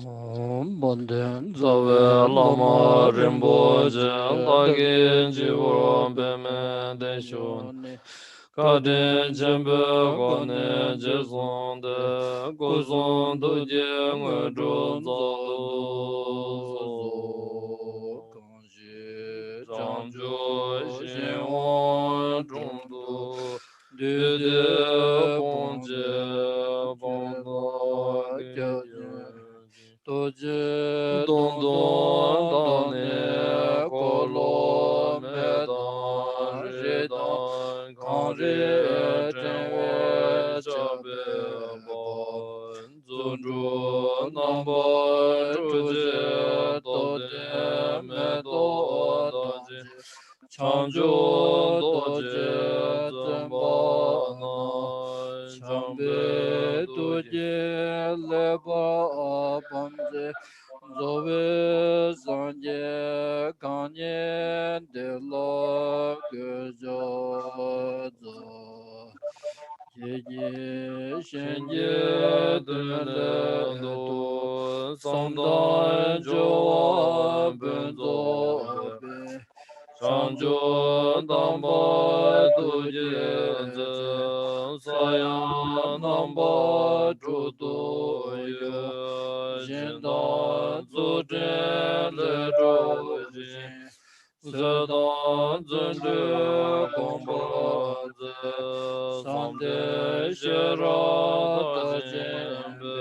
Banden Zave Lama Rinpoche Dagi Jivo Beme Deshun Kadin Chempe Kone Jesonde Kuzon Duje Ngwe Zalo Kanji Changju Shinwan Chungdu Dede Pongje Pongdo Toje Don Don Dane Kolo Medan Redan Kanre Tenwe Chabe Bon Zunju Namba Chuje Tode Medo Daji Chanjo Doje Zemba Na Chambe Doje Leba Bamze Zove Sanje Kanye De La Gejo Yeje Shenje Dele Do Samdan Joa Benzo Be Sanjo Damba Tuje Saya Namba Chuto Ye Jindan Zuje Le Joji Zedan Zunde Gomba Samde Shira Tajembe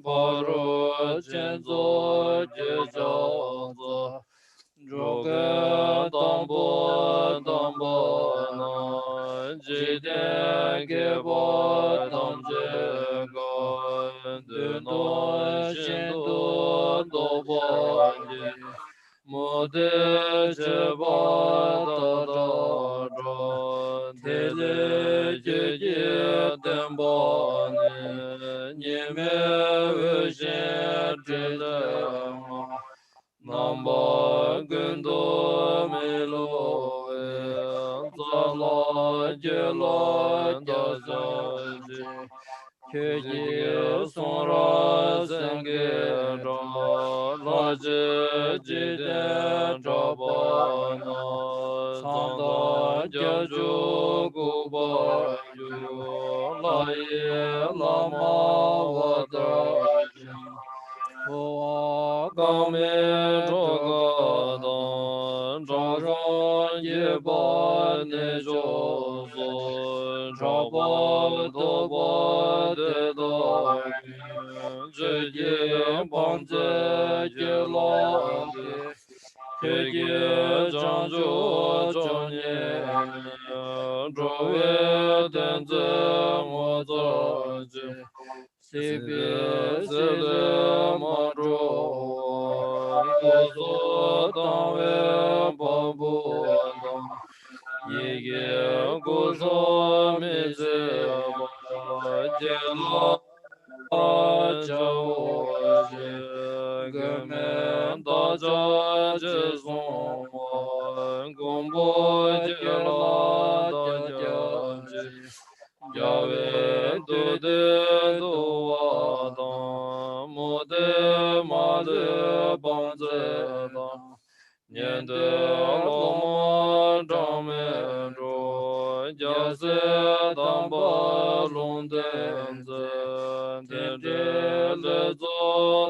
Baro Chenzo Jejaza Joge Dambo Dambo Na Jide Geba Damje Ga Deno Shindu Doba Mode Cheba Tata Tele Jeje Demba Nyeme Vishen Tele Namba Gundo Melo Zala Jela Dazaji Keji Sonra Senge Laje Jide Jabana Sanda Jaju Guba Laye Lama Vadaji Kame Jogadan Jajan Yeba Nejozo Jaba Doba Dedagi Jeje Banze Jelagi Keje Janjo Janye Jove Denze Mozaji Sibi Sile Manjo Gozo Tanwe Babu Yige Gozo Mize Jela Jaoje Gemen Daja Jezon Gombo Jela Dajaji Yahweh Dode Dovadan Mode Made Banzedan Nyende Loma Jamendro Jase Damba Lundenze Tende Lezo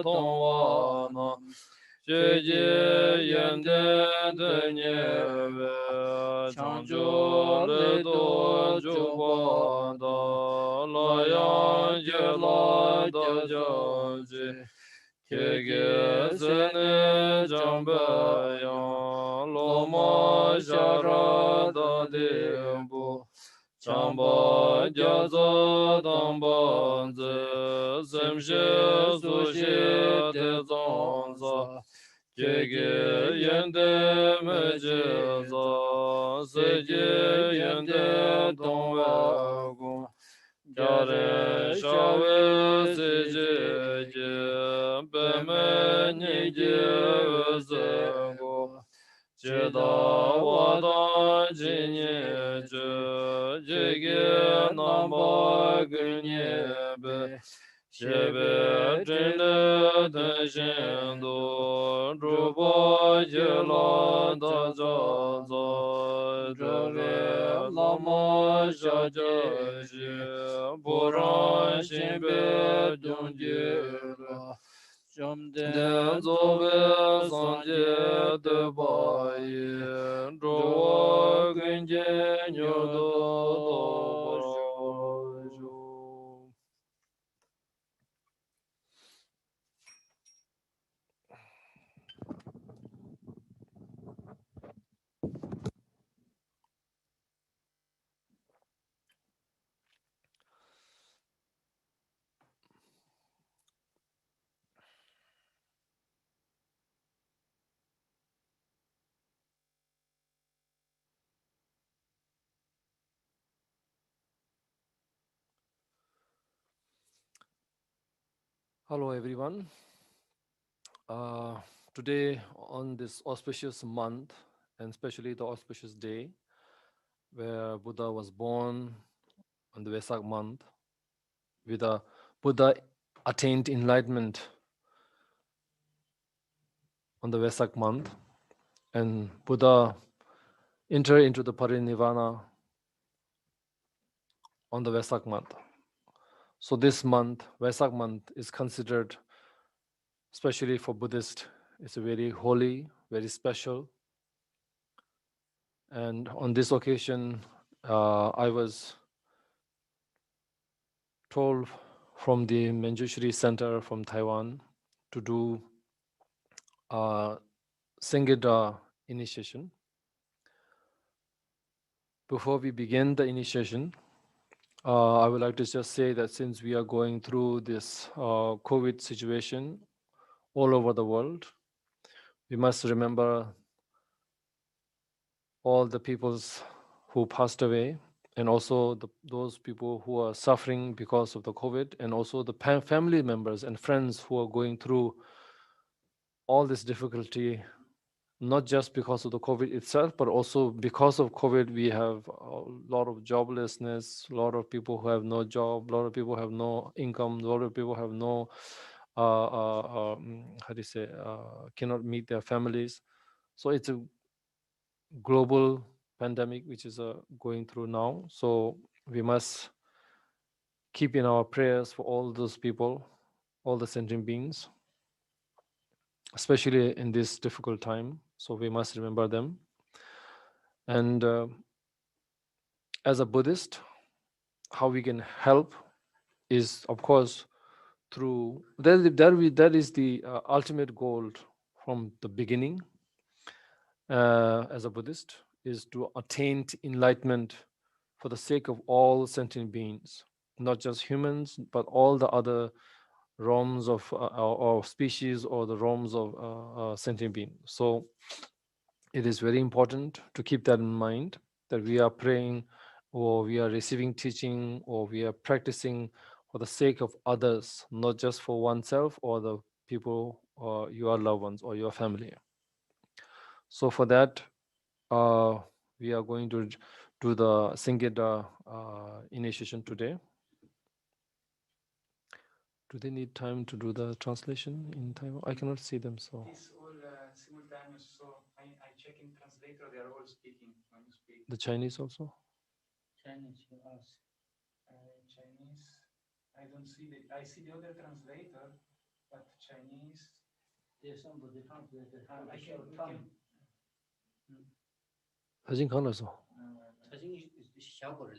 Tongwana Jeje Yende Denyeve Chanjo Ledo Jubanda Layan Jela Dajaji Kege Sene Jambayan Loma Shara Dadimbu Chamba Jaza Dambanze Semshe Sushi Tezanza Kege Yende Mejeza Seje Yende Tongwagun Jare Shave Seje Beme Nije Zengo Cheda Wada Jinye Jege Namba Gunye Be 西北真的的深度，诸佛极乐的造作，这位拉玛下觉西，不让心别终结了。天作为三界的法义，诸我根基牛都不少。Hello everyone. Today on this auspicious month, and especially the auspicious day where Buddha was born on the Vesak month, Buddha attained enlightenment on the Vesak month, and Buddha entered into the Parinirvana on the Vesak month. So this month, Vesak month, is considered, especially for Buddhists, it's a very holy, very special. And on this occasion, I was told from the Manjushri Center from Taiwan to do Sangita initiation. Before we begin the initiation, I would like to just say that since we are going through this COVID situation all over the world, we must remember all the peoples who passed away, and also those people who are suffering because of the COVID, and also the family members and friends who are going through all this difficulty, not just because of the COVID itself, but also because of COVID, we have a lot of joblessness, a lot of people who have no job, a lot of people have no income, a lot of people have no, cannot meet their families. So it's a global pandemic which is going through now. So we must keep in our prayers for all those people, all the sentient beings, especially in this difficult time. So we must remember them. And as a Buddhist, how we can help is, of course, through that is the ultimate goal from the beginning. As a Buddhist, is to attain enlightenment for the sake of all sentient beings, not just humans, but all the other realms of or species or the realms of sentient beings. So it is very important to keep that in mind, that we are praying or we are receiving teaching or we are practicing for the sake of others, not just for oneself or the people or your loved ones or your family. So for that, we are going to do the Sangita initiation today. Do they need time to do the translation in Taiwan? I cannot see them, so. It's all simultaneous, so I check in translator, they are all speaking when you speak. The Chinese also? Chinese, you ask. Chinese, I don't see I see the other translator, but Chinese. There's somebody translated. I can. 사진 가능해서. 사진이 샤워를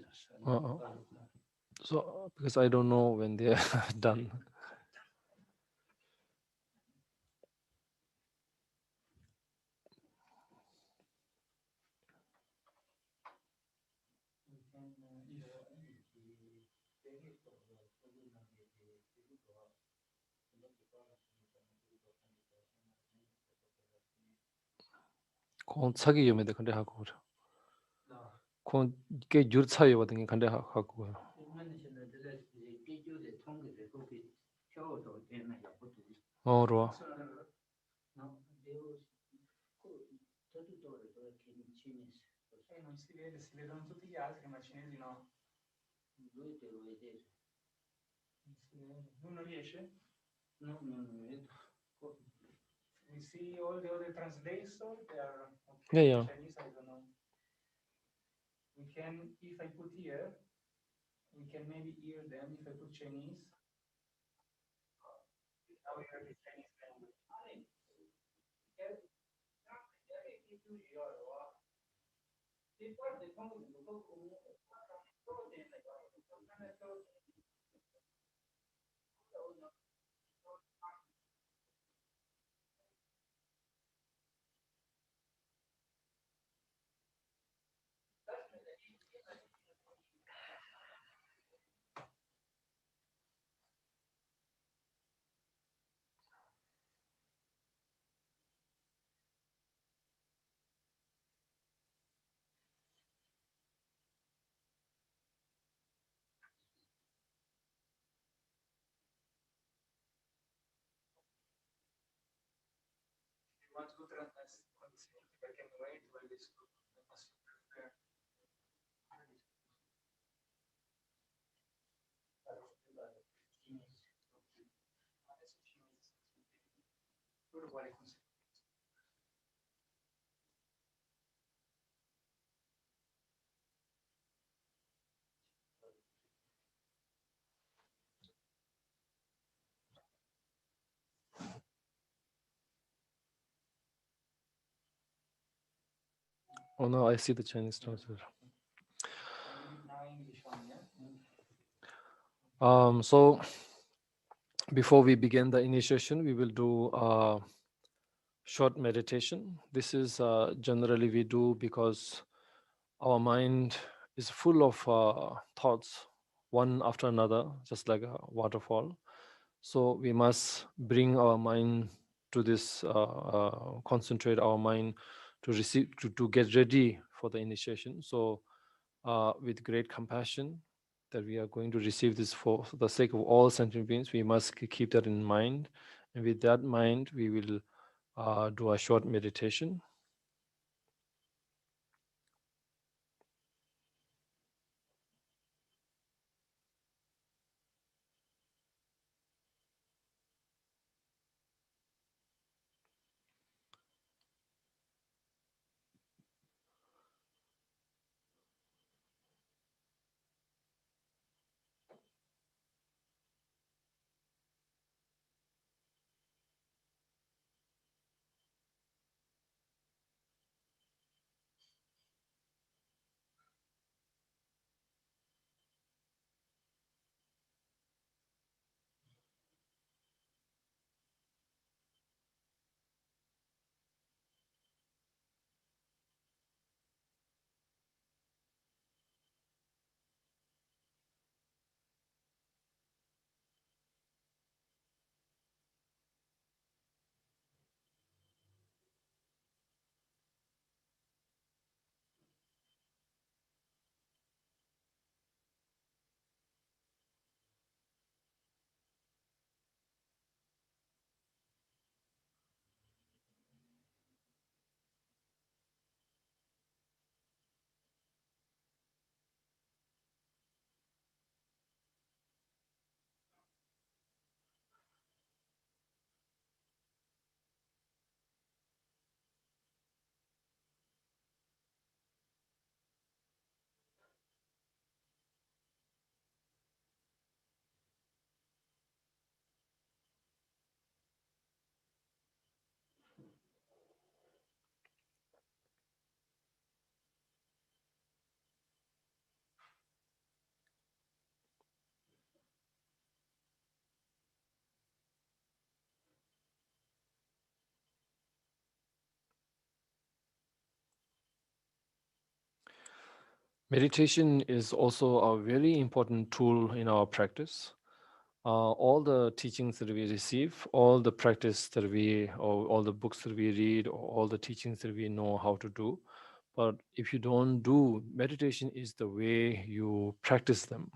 So because I don't know when they are done. 콘 차기 염에도 근데 하고 그래. 콘 이게 유차이 같은 게 근데 하고 그래. 로아. Non si vedono tutti gli altri, ma i cinesi no. Non si Non riesce? No. We see all the other translators, they are Yeah, okay. yeah. Chinese, I don't know. We can, if I put here, we can maybe hear them if I put Chinese. Now we hear the Chinese language. Want to translate? If I can wait while this must prepare. Oh no, I see the Chinese translator. Now English one, yeah? So before we begin the initiation, we will do a short meditation. This is generally we do because our mind is full of thoughts, one after another, just like a waterfall. So we must bring our mind to this, concentrate our mind to receive, to get ready for the initiation. So with great compassion that we are going to receive this for the sake of all sentient beings, we must keep that in mind. And with that mind, we will do a short meditation. Meditation is also a very important tool in our practice. All the teachings that we receive, all the practice that we, or all the books that we read, or all the teachings that we know how to do. But if you don't do, meditation is the way you practice them.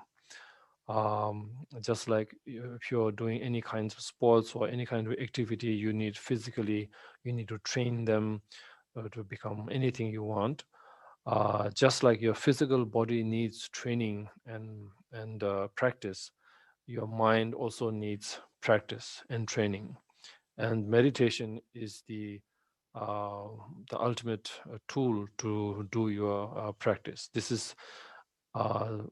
Just like if you're doing any kinds of sports or any kind of activity, you need physically, you need to train them to become anything you want. Just like your physical body needs training and practice, your mind also needs practice and training. And meditation is the ultimate tool to do your practice. This is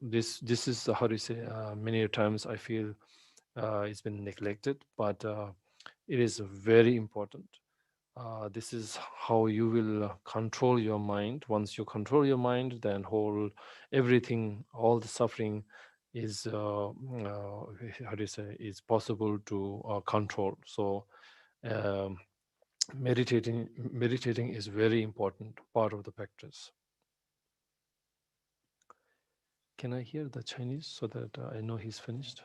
this is how do you say? Many times I feel it's been neglected, but it is very important. This is how you will control your mind. Once you control your mind, then everything, all the suffering is how do you say? Is possible to control. So. Meditating is very important part of the practice. Can I hear the Chinese so that I know he's finished?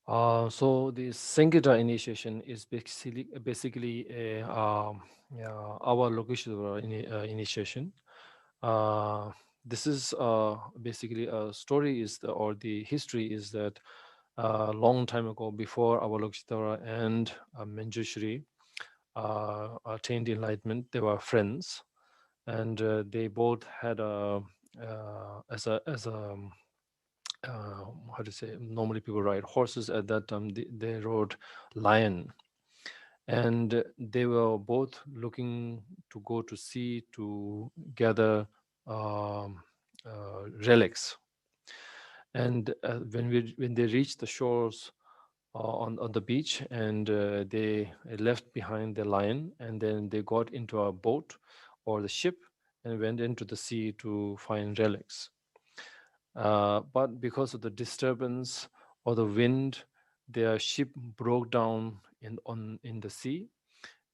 So the Sankita initiation is basically a our Lokeshwara initiation. This is basically a story or the history is that a long time ago, before our Lokeshwara and Manjushri attained enlightenment, they were friends, and they both had as a how to say, normally people ride horses. At that time they rode lion, and they were both looking to go to sea to gather relics. And when they reached the shores on the beach, and they left behind the lion, and then they got into a boat or the ship and went into the sea to find relics. But because of the disturbance or the wind, their ship broke down in the sea.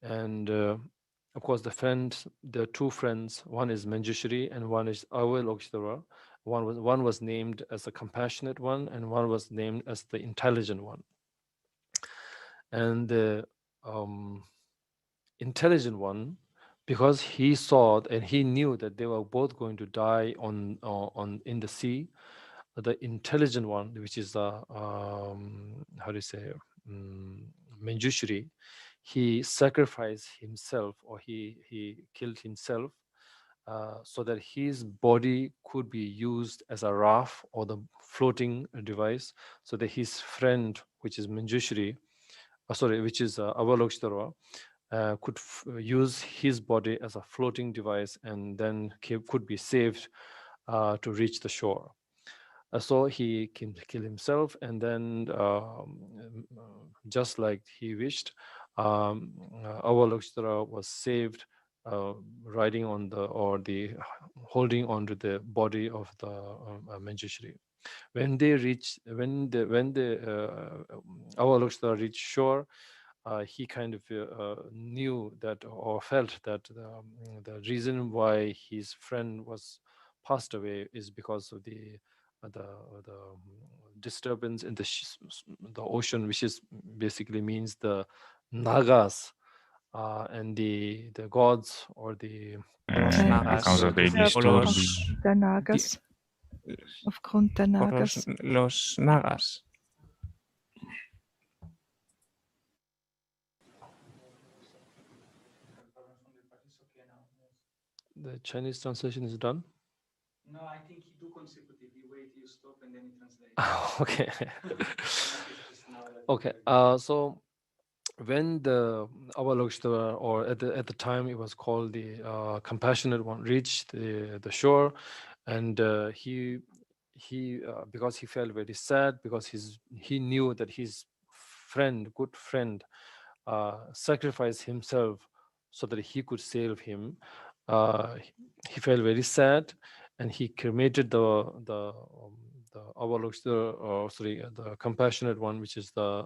And of course, the two friends, one is Manjushri and one is Awe Lokshitara. One was named as the compassionate one, and one was named as the intelligent one. And the intelligent one, because he saw and he knew that they were both going to die in the sea, the intelligent one, which is the how do you say, Manjushri, he sacrificed himself, or he killed himself, so that his body could be used as a raft or the floating device, so that his friend, which is Manjushri, which is Avalokshitara, could use his body as a floating device, and then could be saved to reach the shore. So he can kill himself, and then just like he wished, Avalokshitara was saved, riding on holding onto the body of the Manjushri. When Avalokshitara reached shore, he kind of knew that, or felt that the reason why his friend was passed away is because of the disturbance in the ocean, which is basically means the Nagas and the gods, or the causa dei disturbi. Der Nagas. Aufgrund der Nagas. Los Nagas. The Chinese translation is done. No, I think he do consecutively. Wait, you stop and then he translates. Okay. Okay. So when the Avalokshitara, or at the time it was called the compassionate one, reached the shore, and he because he felt very sad, because he knew that his good friend, sacrificed himself so that he could save him. He felt very sad, and he cremated the compassionate one, which is the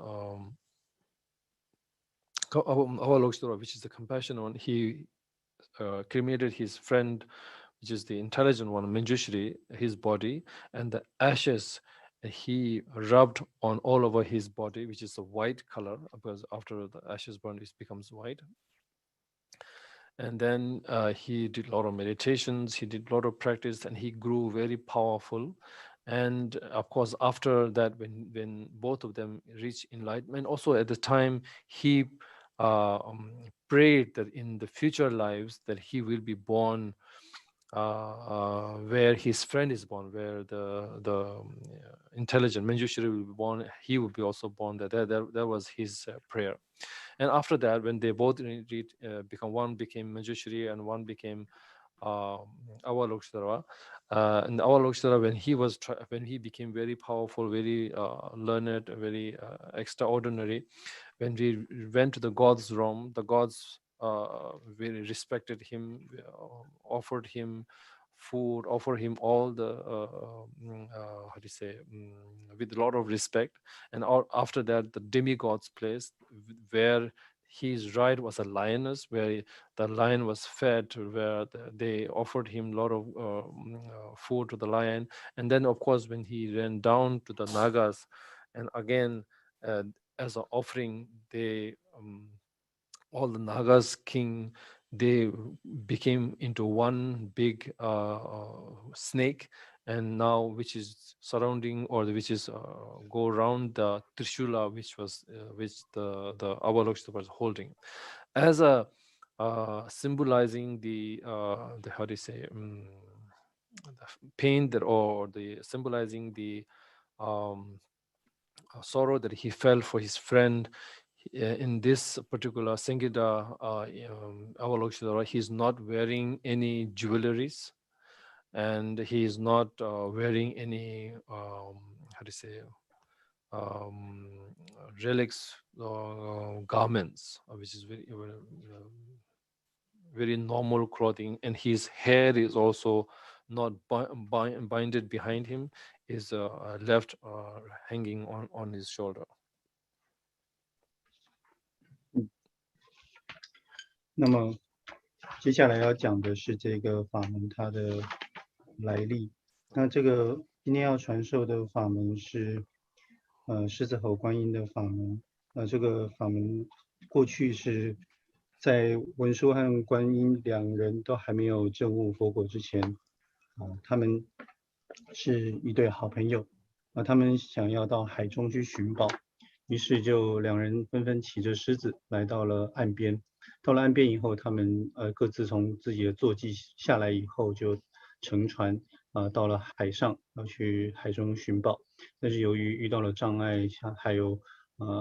which is the compassionate one. He cremated his friend, which is the intelligent one, Manjushri, his body, and the ashes he rubbed on all over his body, which is a white color, because after the ashes burn, it becomes white. And then he did a lot of meditations, he did a lot of practice, and he grew very powerful. And of course, after that, when both of them reached enlightenment, also at the time, he prayed that in the future lives that he will be born where his friend is born, where the intelligent Manjushri will be born, he will be also born there. That was his prayer. And after that, when they both become, one became Manjushri and one became Avalokiteshvara. And Avalokiteshvara, when he became very powerful, very learned, very extraordinary, when we went to the gods' realm, the gods very respected him, offered him food, offered him all the with a lot of respect. And after that, the demigods place where his ride was a lioness, where the lion was fed, where they offered him a lot of food to the lion. And then, of course, when he ran down to the Nagas, and again, as an offering, they all the Nagas king, they became into one big snake, and now which is surrounding, or which is go around the Trishula, which the Avalokiteshvara was holding, as a symbolizing the how do you say the pain that, or the symbolizing the sorrow that he felt for his friend. In this particular Sangita Avalokiteshvara, he is not wearing any jewelries, and he is not wearing any how to say relics or garments, which is very normal clothing, and his hair is also not binded behind him, is left hanging on his shoulder. 那么接下来要讲的是这个法门它的来历。那这个今天要传授的法门是狮子吼观音的法门。这个法门过去是在文殊和观音两人都还没有证悟佛果之前，他们是一对好朋友，他们想要到海中去寻宝，于是就两人纷纷骑着狮子来到了岸边。到了岸边以后，他们各自从自己的坐骑下来以后，就乘船到了海上，要去海中寻宝。但是由于遇到了障碍，还有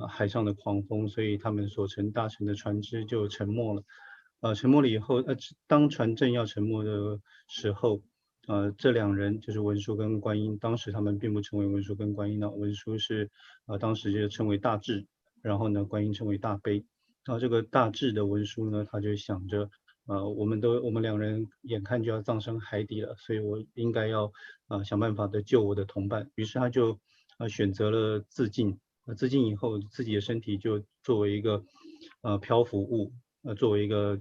海上的狂风，所以他们所搭乘的船只就沉没了。沉没了以后，当船正要沉没的时候，这两人就是文殊跟观音，当时他们并不称为文殊跟观音呢，文殊是当时就称为大智，然后呢观音称为大悲。然后这个大智的文殊呢，他就想着，我们两人眼看就要葬身海底了，所以我应该要想办法的救我的同伴。于是他就选择了自尽。自尽以后，自己的身体就作为一个漂浮物，作为一个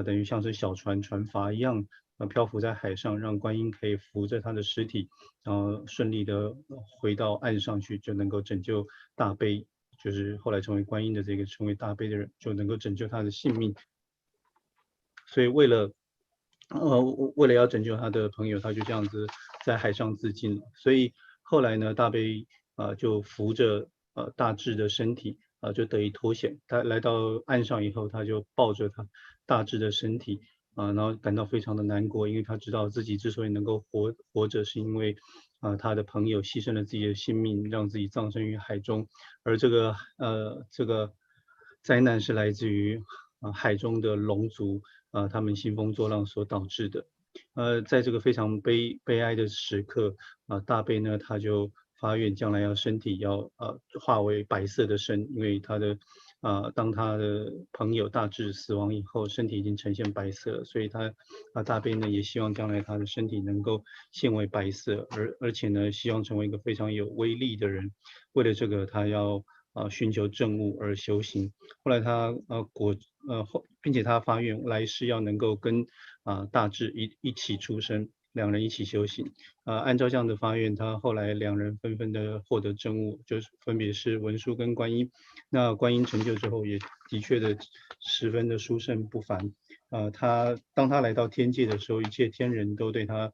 等于像是小船筏一样，漂浮在海上，让观音可以扶着他的尸体，然后顺利的回到岸上去，就能够拯救大悲。就是后来成为观音的这个成为大悲的人，就能够拯救他的性命。所以为了要拯救他的朋友，他就这样子在海上自尽了。所以后来呢，大悲就扶着大智的身体就得以脱险。他来到岸上以后，他就抱着他大智的身体然后感到非常的难过，因为他知道自己之所以能够活着，是因为他的朋友牺牲了自己的性命，让自己葬身于海中，而这个灾难是来自于海中的龙族他们兴风作浪所导致的。在这个非常悲哀的时刻，大悲呢他就发愿将来要身体要化为白色的身，因为当他的朋友大智死亡以后，身体已经呈现白色，所以他大悲呢也希望将来他的身体能够现为白色，而且呢希望成为一个非常有威力的人。为了这个，他要寻求正悟而修行。后来他并且他发愿来世要能够跟大智一起出生，两人一起修行。按照这样的发愿，他后来两人纷纷的获得正悟，就是分别是文殊跟观音。那观音成就之后，也的确的十分的殊胜不凡。当他来到天界的时候，一切天人都对他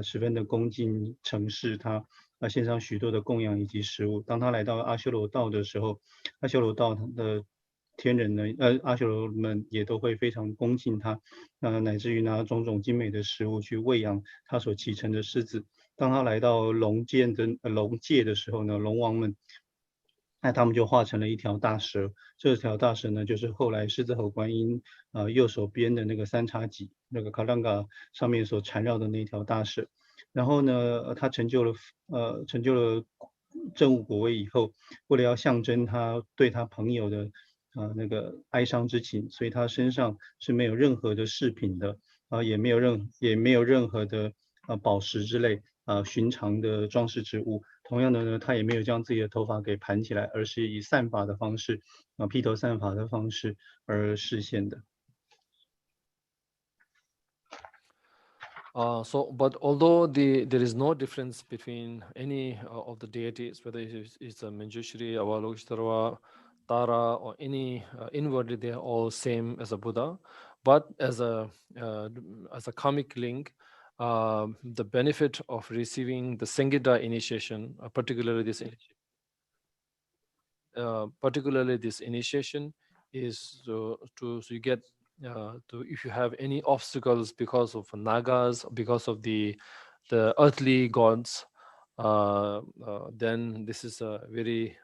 十分的恭敬承事他，献上许多的供养以及食物。当他来到阿修罗道的时候，阿修罗道的天人呢，阿修罗们也都会非常恭敬他，乃至于拿种种精美的食物去喂养他所骑乘的狮子。当他来到龙界的时候呢，龙王们，那他们就化成了一条大蛇。这条大蛇呢，就是后来狮子吼观音右手边的那个三叉戟，那个卡朗嘎上面所缠绕的那条大蛇。然后呢，他成就了正悟果位以后，为了要象征他对他朋友的那个哀伤之情，所以他身上是没有任何的饰品的，也没有任何的宝石之类寻常的装饰之物。同样的呢，他也没有将自己的头发给盘起来，而是以散发的方式披头散发的方式而示现的。But although there is no difference between any of the deities, whether it's a Manjushri, Avalokiteshvara, Tara, or any inwardly, they are all same as a Buddha. But as a karmic link, the benefit of receiving the Sangita initiation, particularly this initiation, is so you get. If you have any obstacles because of nagas, because of the earthly gods, then this is a very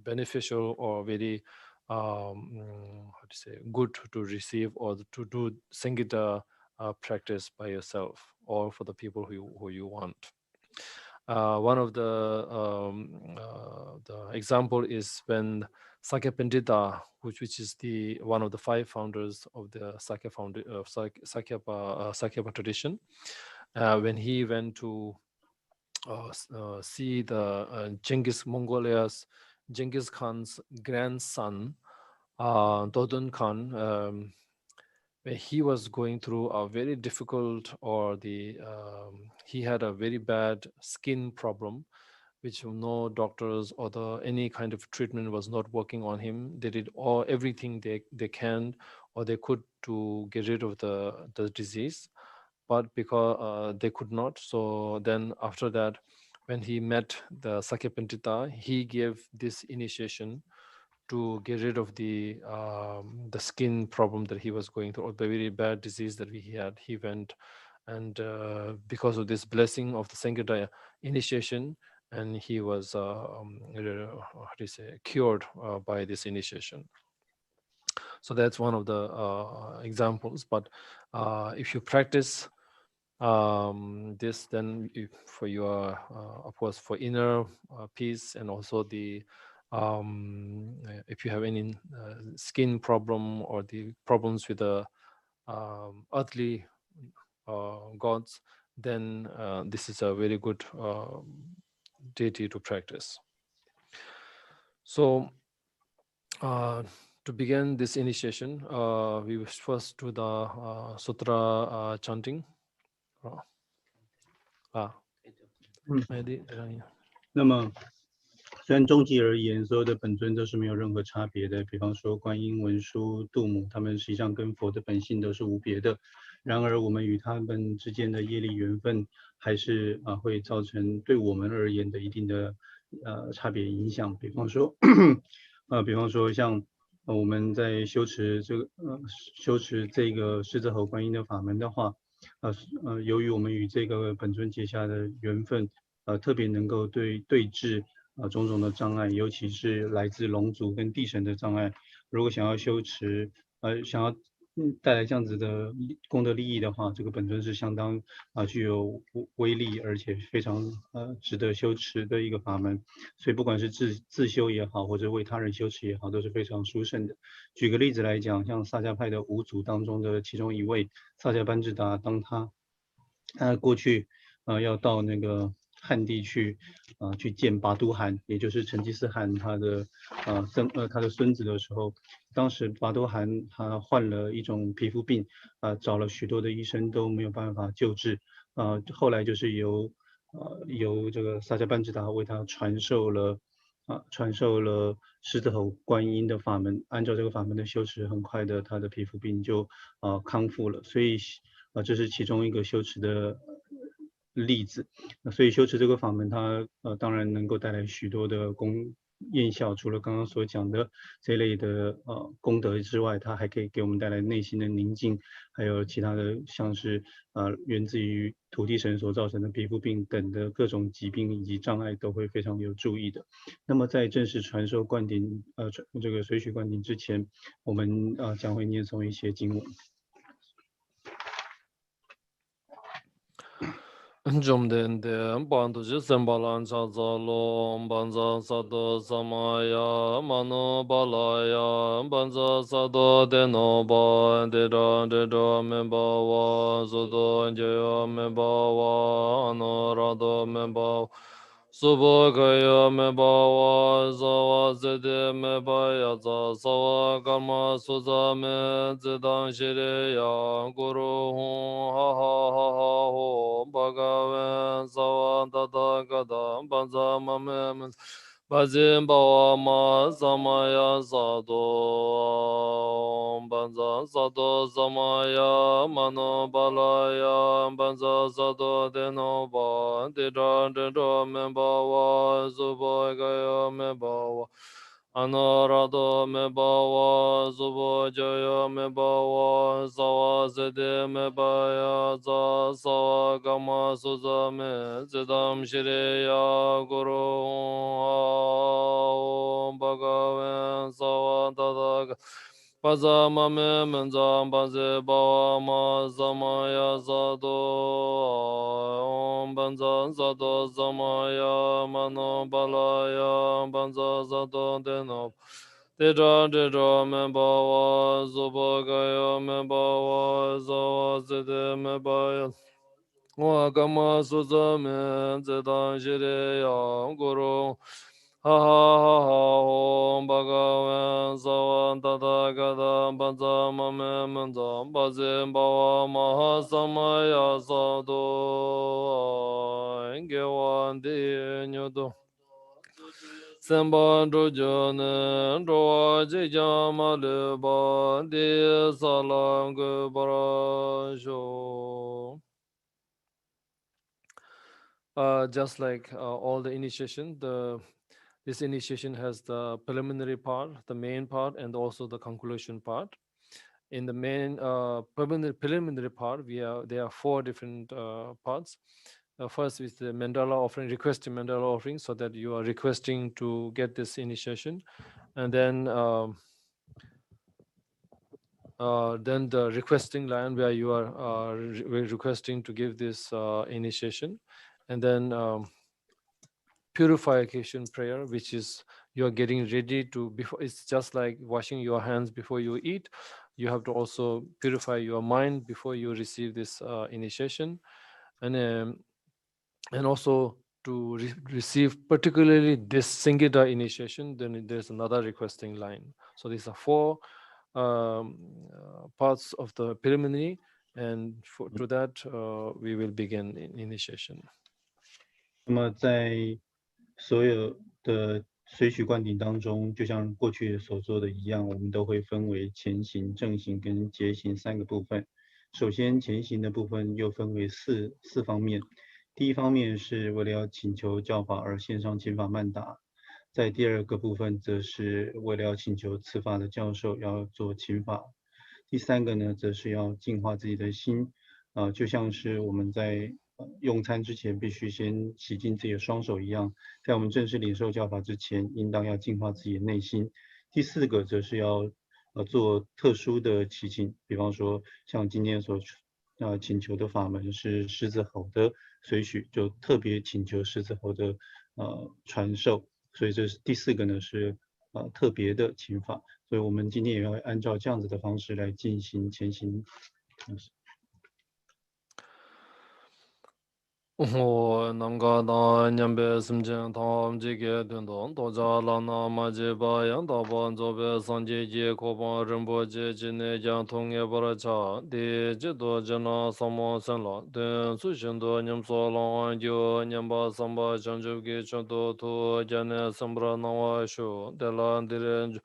beneficial or very good to receive or to do Sangita practice by yourself or for the people who you want. One of the example is when Sakya Pandita, which is one of the 5 founders of the Sakya tradition, when he went to see the Genghis Khan's grandson, Dodun Khan, when he was going through a very difficult he had a very bad skin problem, which no doctors or any kind of treatment was not working on him. They did everything they can or they could to get rid of the disease, but because they could not. So then after that, when he met the Sakya Pandita, he gave this initiation to get rid of the skin problem that he was going through, or the very bad disease that he had. He went and because of this blessing of the Sangita initiation, and he was cured by this initiation. So that's one of the examples. But if you practice this, then for your, of course, for inner peace, and also if you have any skin problem or the problems with the earthly gods, then this is a very good deity to practice. So to begin this initiation, we will first do the Sutra Chanting. 那么虽然终极而言，所有的本尊都是没有任何差别的，比方说观音、文殊、度母，他们实际上跟佛的本性都是无别的。然而我们与他们之间的业力缘分，还是会造成对我们而言的一定的差别影响。比方说像我们在修持这个狮子吼观音的法门的话，由于我们与这个本尊结下的缘分，特别能够对治种种的障碍，尤其是来自龙族跟地神的障碍。如果想要修持，想要带来这样子的功德利益的话，这个本尊是相当具有威力，而且非常值得修持的一个法门。所以不管是自修也好，或者为他人修持也好，都是非常殊胜的。举个例子来讲，像萨迦派的五祖当中的其中一位萨迦班智达，当他过去要到那个汉地去见拔都汗，也就是成吉思汗他的孙子的时候，当时拔都汗他患了一种皮肤病，找了许多的医生都没有办法救治，后来就是由这个萨迦班智达为他传授了狮子吼观音的法门，按照这个法门的修持，很快的他的皮肤病就康复了，所以这是其中一个修持的例子。所以修持这个法门，它当然能够带来许多的验效，除了刚刚所讲的这一类的功德之外，它还可以给我们带来内心的宁静，还有其他的像是源自于土地神所造成的皮肤病等的各种疾病以及障碍都会非常有注意的。那么在正式传授灌顶这个随许灌顶之前，我们将会念诵一些经文。Jumdende bandu jisembalan chazalo banza sado samaya mano balaya banza sado deno ba deda membawa zodo jaya membawa anorado membawa Subo kaya membawa zawa zede mebaya za sawa karma suza me zedang shiriya guru hu ha ha ha ha ho bhagavan sawa tata gada banza mame Bajin bawa ma samaya sado banza sado samaya mano balaya banza sado deno ba dida membawa zubo gaya membawa Anarado mebawa zubo jaya mebawa sawa zede mebaya za sawa gama suza me zedam shiriya guru bhagavan sawa tadaga Paza mame menzam baze bawa ma zamaya zado banza zado zamaya mano balaya banza zado deno Deda membawa zubo gaya membawa zawa zede mebaya Wakama suza me zedan shiriya guru Ha ha ha ha om bhagavan savan tata gada banza mame manza bazim bawa maha samaya sadho gewan di nyodo Semba drojane droa jijama leba di salam gu barasho Just like all the initiation, this initiation has the preliminary part, the main part, and also the conclusion part. In the main preliminary part, there are 4 different parts. First is the mandala offering, requesting mandala offering, so that you are requesting to get this initiation, and then the requesting line where you are requesting to give this initiation, and then purification prayer, which is you are getting ready to before. It's just like washing your hands before you eat. You have to also purify your mind before you receive this initiation, and also to receive particularly this Singita initiation. Then there's another requesting line. So these are 4 parts of the preliminary, and to that we will begin initiation. 那么在所有的随许灌顶当中，就像过去所做的一样，我们都会分为前行、正行跟结行3个部分。首先，前行的部分又分为四方面。第一方面是为了要请求教法而献上请法曼达，在第2个部分则是为了要请求此法的教授要做请法。第3个呢，则是要净化自己的心，就像是我们在用餐之前必须先洗净自己的双手一样，在我们正式领受教法之前，应当要净化自己的内心。第4个则是要做特殊的祈请，比方说像今天所请求的法门是狮子吼的随许，就特别请求狮子吼的传授。所以这是第4个呢，是特别的请法。所以我们今天也要按照这样子的方式来进行前行。我南嘎达念贝心经汤吉给顿东多加拉那玛吉巴扬达巴左贝桑吉吉科巴仁波吉吉内江通耶巴拉查第吉多吉那萨摩森拉等苏ရှင်多念索朗安就念巴桑巴将就给全多图加内森布拉那瓦修德拉迪人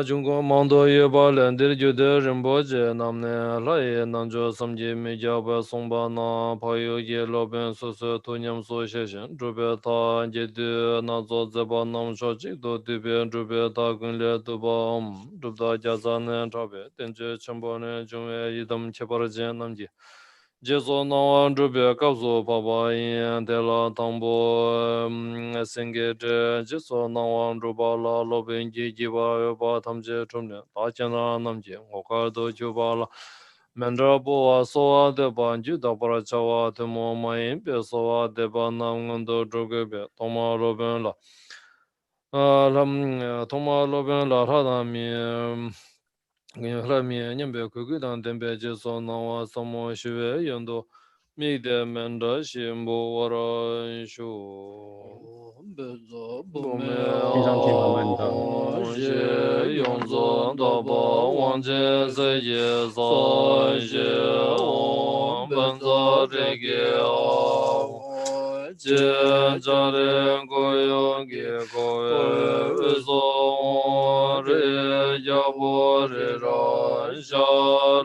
中国芒多耶巴兰迪就的仁波吉南内拉耶南就三吉没加巴松巴那帕尤耶老本所说托念所写信主别他节的那做这把南说这多对别主别他跟了都把主大家在那差别等着全部呢中为一等七八件南吉接受那完主别告诉爸爸因的了汤波先给这接受那完主把了老本节几把把他们这中的大家那南吉我看都就把了Mandrabo Soa de Banju da Parachawa de Momain, Pesoa de Banamando Drogebe, Toma Robin La. Toma Robin La Radami, Rami, Nyambe Kugudan, Dembe Jeso Nawa, Samo Shive, Yondo, Mide Menda, Shimbo, Wara, Shu. Bome, 天上天法曼达。永存大宝，王界世界三界，我本在这个见家人各有给各位所人家不人让下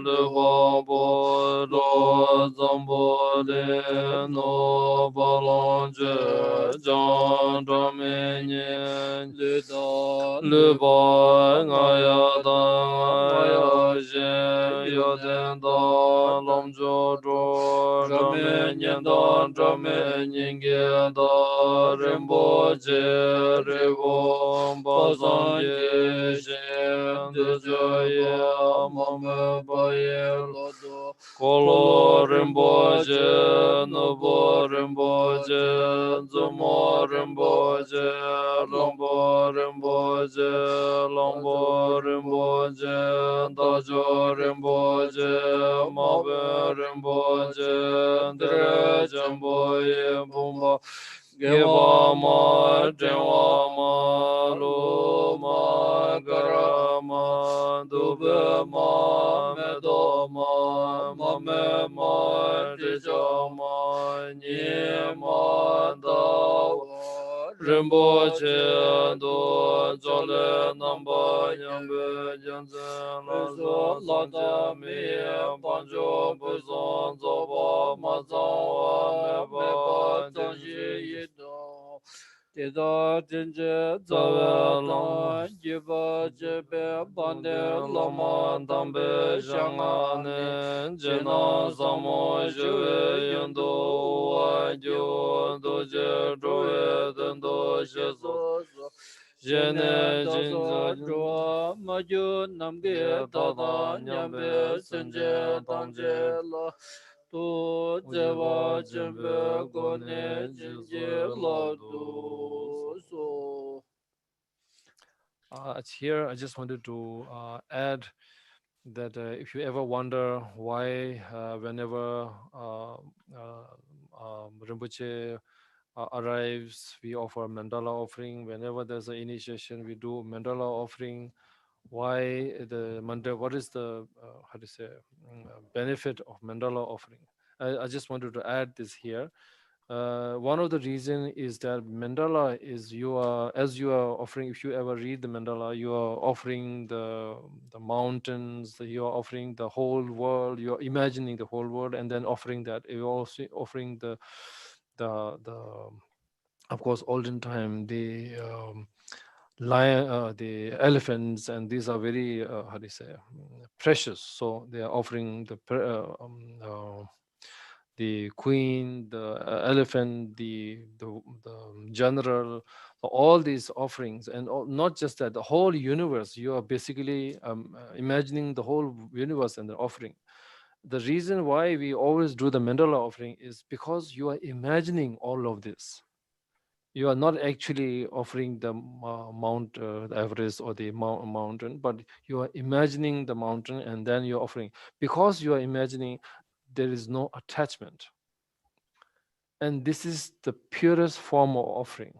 的宝宝罗藏宝的诺巴朗觉将这每年绿宝我要当我要先要等到龙珠珠这每年当这每年给到仁波切仁波巴桑杰先的这也我们把也罗多陀罗仁波切努波仁波切祖摩仁波切龙波仁波切龙波仁波切大觉仁波切马本仁波切德仁波耶普玛给瓦玛真瓦玛鲁玛格拉玛杜贝玛梅多玛玛梅玛这叫玛尼玛达仁波切多做了南巴扬贝江zen拉索拉达米帮助不松做巴马藏瓦梅巴藏西一道铁道真正早晚当一把这边帮的老马当被香安呢只能萨摩修为印度外就都接周围等都写作现在今朝着马就南给大大娘被圣洁当结了都在我准备过年经济老多说。Here, I just wanted to add that if you ever wonder why whenever Rinpoche arrives, we offer mandala offering. Whenever there's an initiation, we do mandala offering. Why what is the benefit of mandala offering? I just wanted to add this here. One of the reason is that mandala is as you are offering, if you ever read the mandala, you are offering the mountains, you are offering the whole world, you are imagining the whole world and then offering that. You're also offering the of course olden time the lion, the elephants, and these are very precious. So they are offering the queen, the elephant, the general, all these offerings, and not just that, the whole universe. You are basically imagining the whole universe and the offering. The reason why we always do the mandala offering is because you are imagining all of this. You are not actually offering the Mount Everest or the mountain, but you are imagining the mountain and then you're offering. Because you are imagining, there is no attachment. And this is the purest form of offering.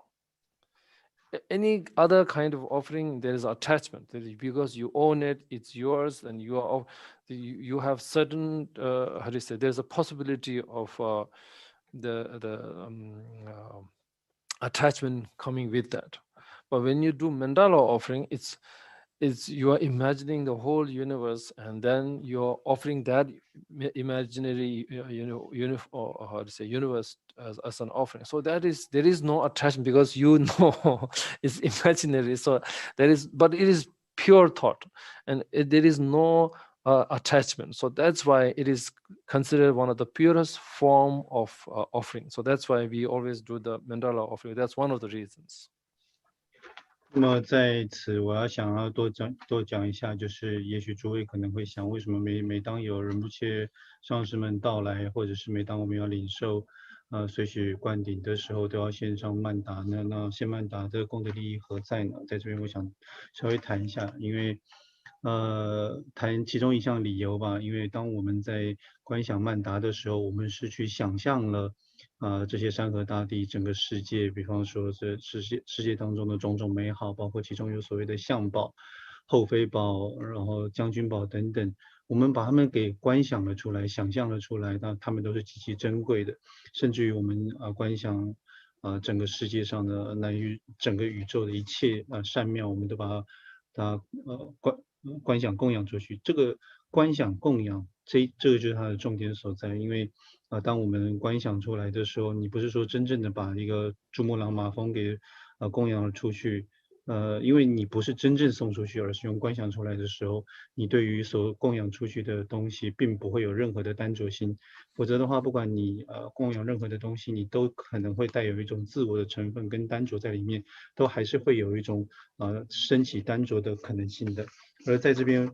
Any other kind of offering, there is attachment. Because you own it, it's yours, and you have certain, how do you say, there's a possibility of attachment coming with that. But when you do mandala offering, it's you are imagining the whole universe, and then you're offering that imaginary universe as an offering. So there is no attachment, because you know it's imaginary. So but it is pure thought, and there is no attachment. So that's why it is considered one of the purest form of offering. So that's why we always do the mandala offering. That's one of the reasons. 那么在此，我想要多讲一下，就是也许诸位可能会想，为什么每当有仁波切上师们到来，或者是每当我们要领受随许灌顶的时候，都要献上曼达呢？那献曼达的功德利益何在呢？在这边我想稍微谈一下，因为谈其中一项理由吧。因为当我们在观想曼达的时候，我们是去想象了这些山河大地，整个世界，比方说这世界当中的种种美好，包括其中有所谓的象宝、后妃宝，然后将军宝等等，我们把它们给观想了出来，想象了出来，那它们都是极其珍贵的。甚至于我们观想整个世界上的乃于整个宇宙的一切善妙，我们都把它观想供养出去。这个观想供养，这个就是它的重点所在。因为当我们观想出来的时候，你不是说真正的把一个珠穆朗玛峰给供养了出去，因为你不是真正送出去，而是用观想出来的时候，你对于所供养出去的东西并不会有任何的单着心。否则的话，不管你供养任何的东西，你都可能会带有一种自我的成分跟单着在里面，都还是会有一种升起单着的可能性的。而在这边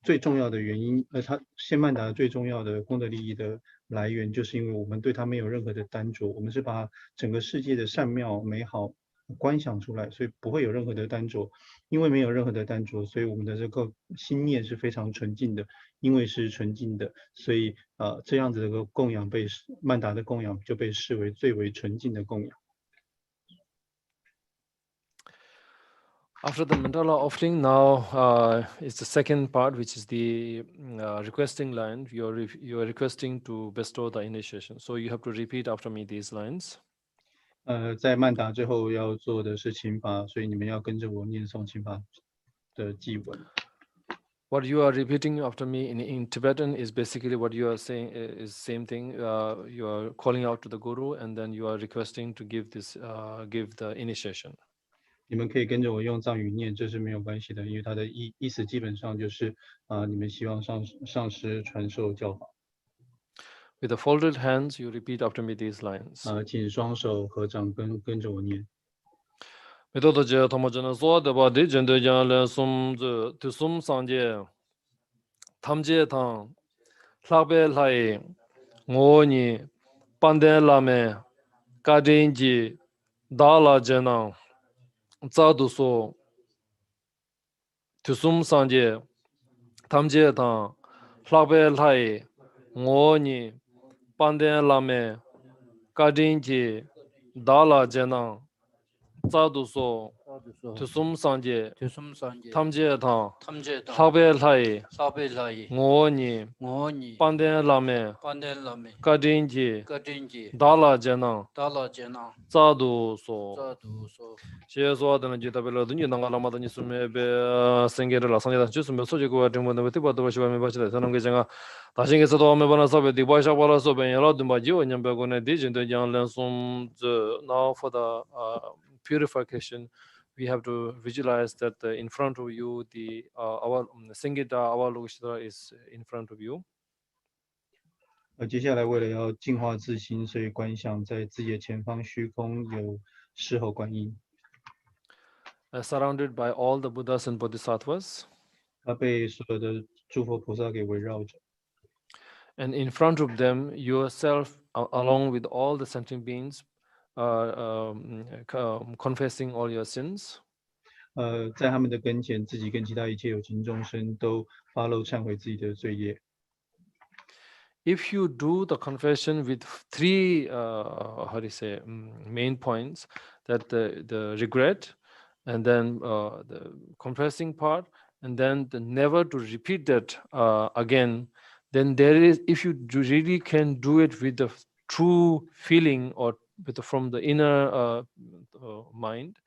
最重要的原因，它献曼达最重要的功德利益的来源，就是因为我们对它没有任何的单着，我们是把整个世界的善妙美好观想出来，所以不会有任何的单着。因为没有任何的单着，所以我们的这个心念是非常纯净的。因为是纯净的，所以这样子的供养曼达的供养就被视为最为纯净的供养。After the mandala offering, now is the second part, which is the requesting line. You are requesting to bestow the initiation. So you have to repeat after me these lines. 在曼达最后要做的是请法，所以你们要跟着我念诵请法的祭文。What you are repeating after me in Tibetan is basically what you are saying is same thing. You are calling out to the Guru, and then you are requesting to give the initiation. 你们可以跟着我用藏语念，这是没有关系的，因为它的意思基本上就是你们希望上师传授教法。With the folded hands, you repeat after me these lines. 请双手合掌，跟着我念。每多的节，他们只能说的吧？对，针对讲来送着，对送上节，他们节堂，拉贝来，我呢，班德拉梅，嘎丁吉，达拉杰囊。早都说，就送上节，他们节堂，拉贝来，我呢，班德拉梅，嘎丁吉，达拉杰囊，早都说，就送上节，他们节堂，拉贝来，我呢，班德拉梅，嘎丁吉，达拉杰囊，早都说。谢说的呢，就代表了东西那个那么的你是没被生给的了，生给的就是没出去过，中国那个对吧？都是外面把起来，才能给讲啊。大型的是多没把那设备，对吧？下把那设备也老多吧，就人别个呢，地震对讲人送这 now for the purification, we have to visualize that in front of you, our Singita, our Lokshitra is in front of you. 接下来为了要净化自心，所以观想在自己的前方虚空有狮吼观音， surrounded by all the Buddhas and Bodhisattvas. 它被所有的诸佛菩萨给围绕着。 And in front of them, yourself, along with all the sentient beings, confessing all your sins. 在他们的跟前，自己跟其他一切有情众生都发露忏悔自己的罪业。 If you do the confession with three, main points, that the regret, and then the confessing part, and then the never to repeat that again, then there is, if you really can do it with the true feeling or from the inner mind,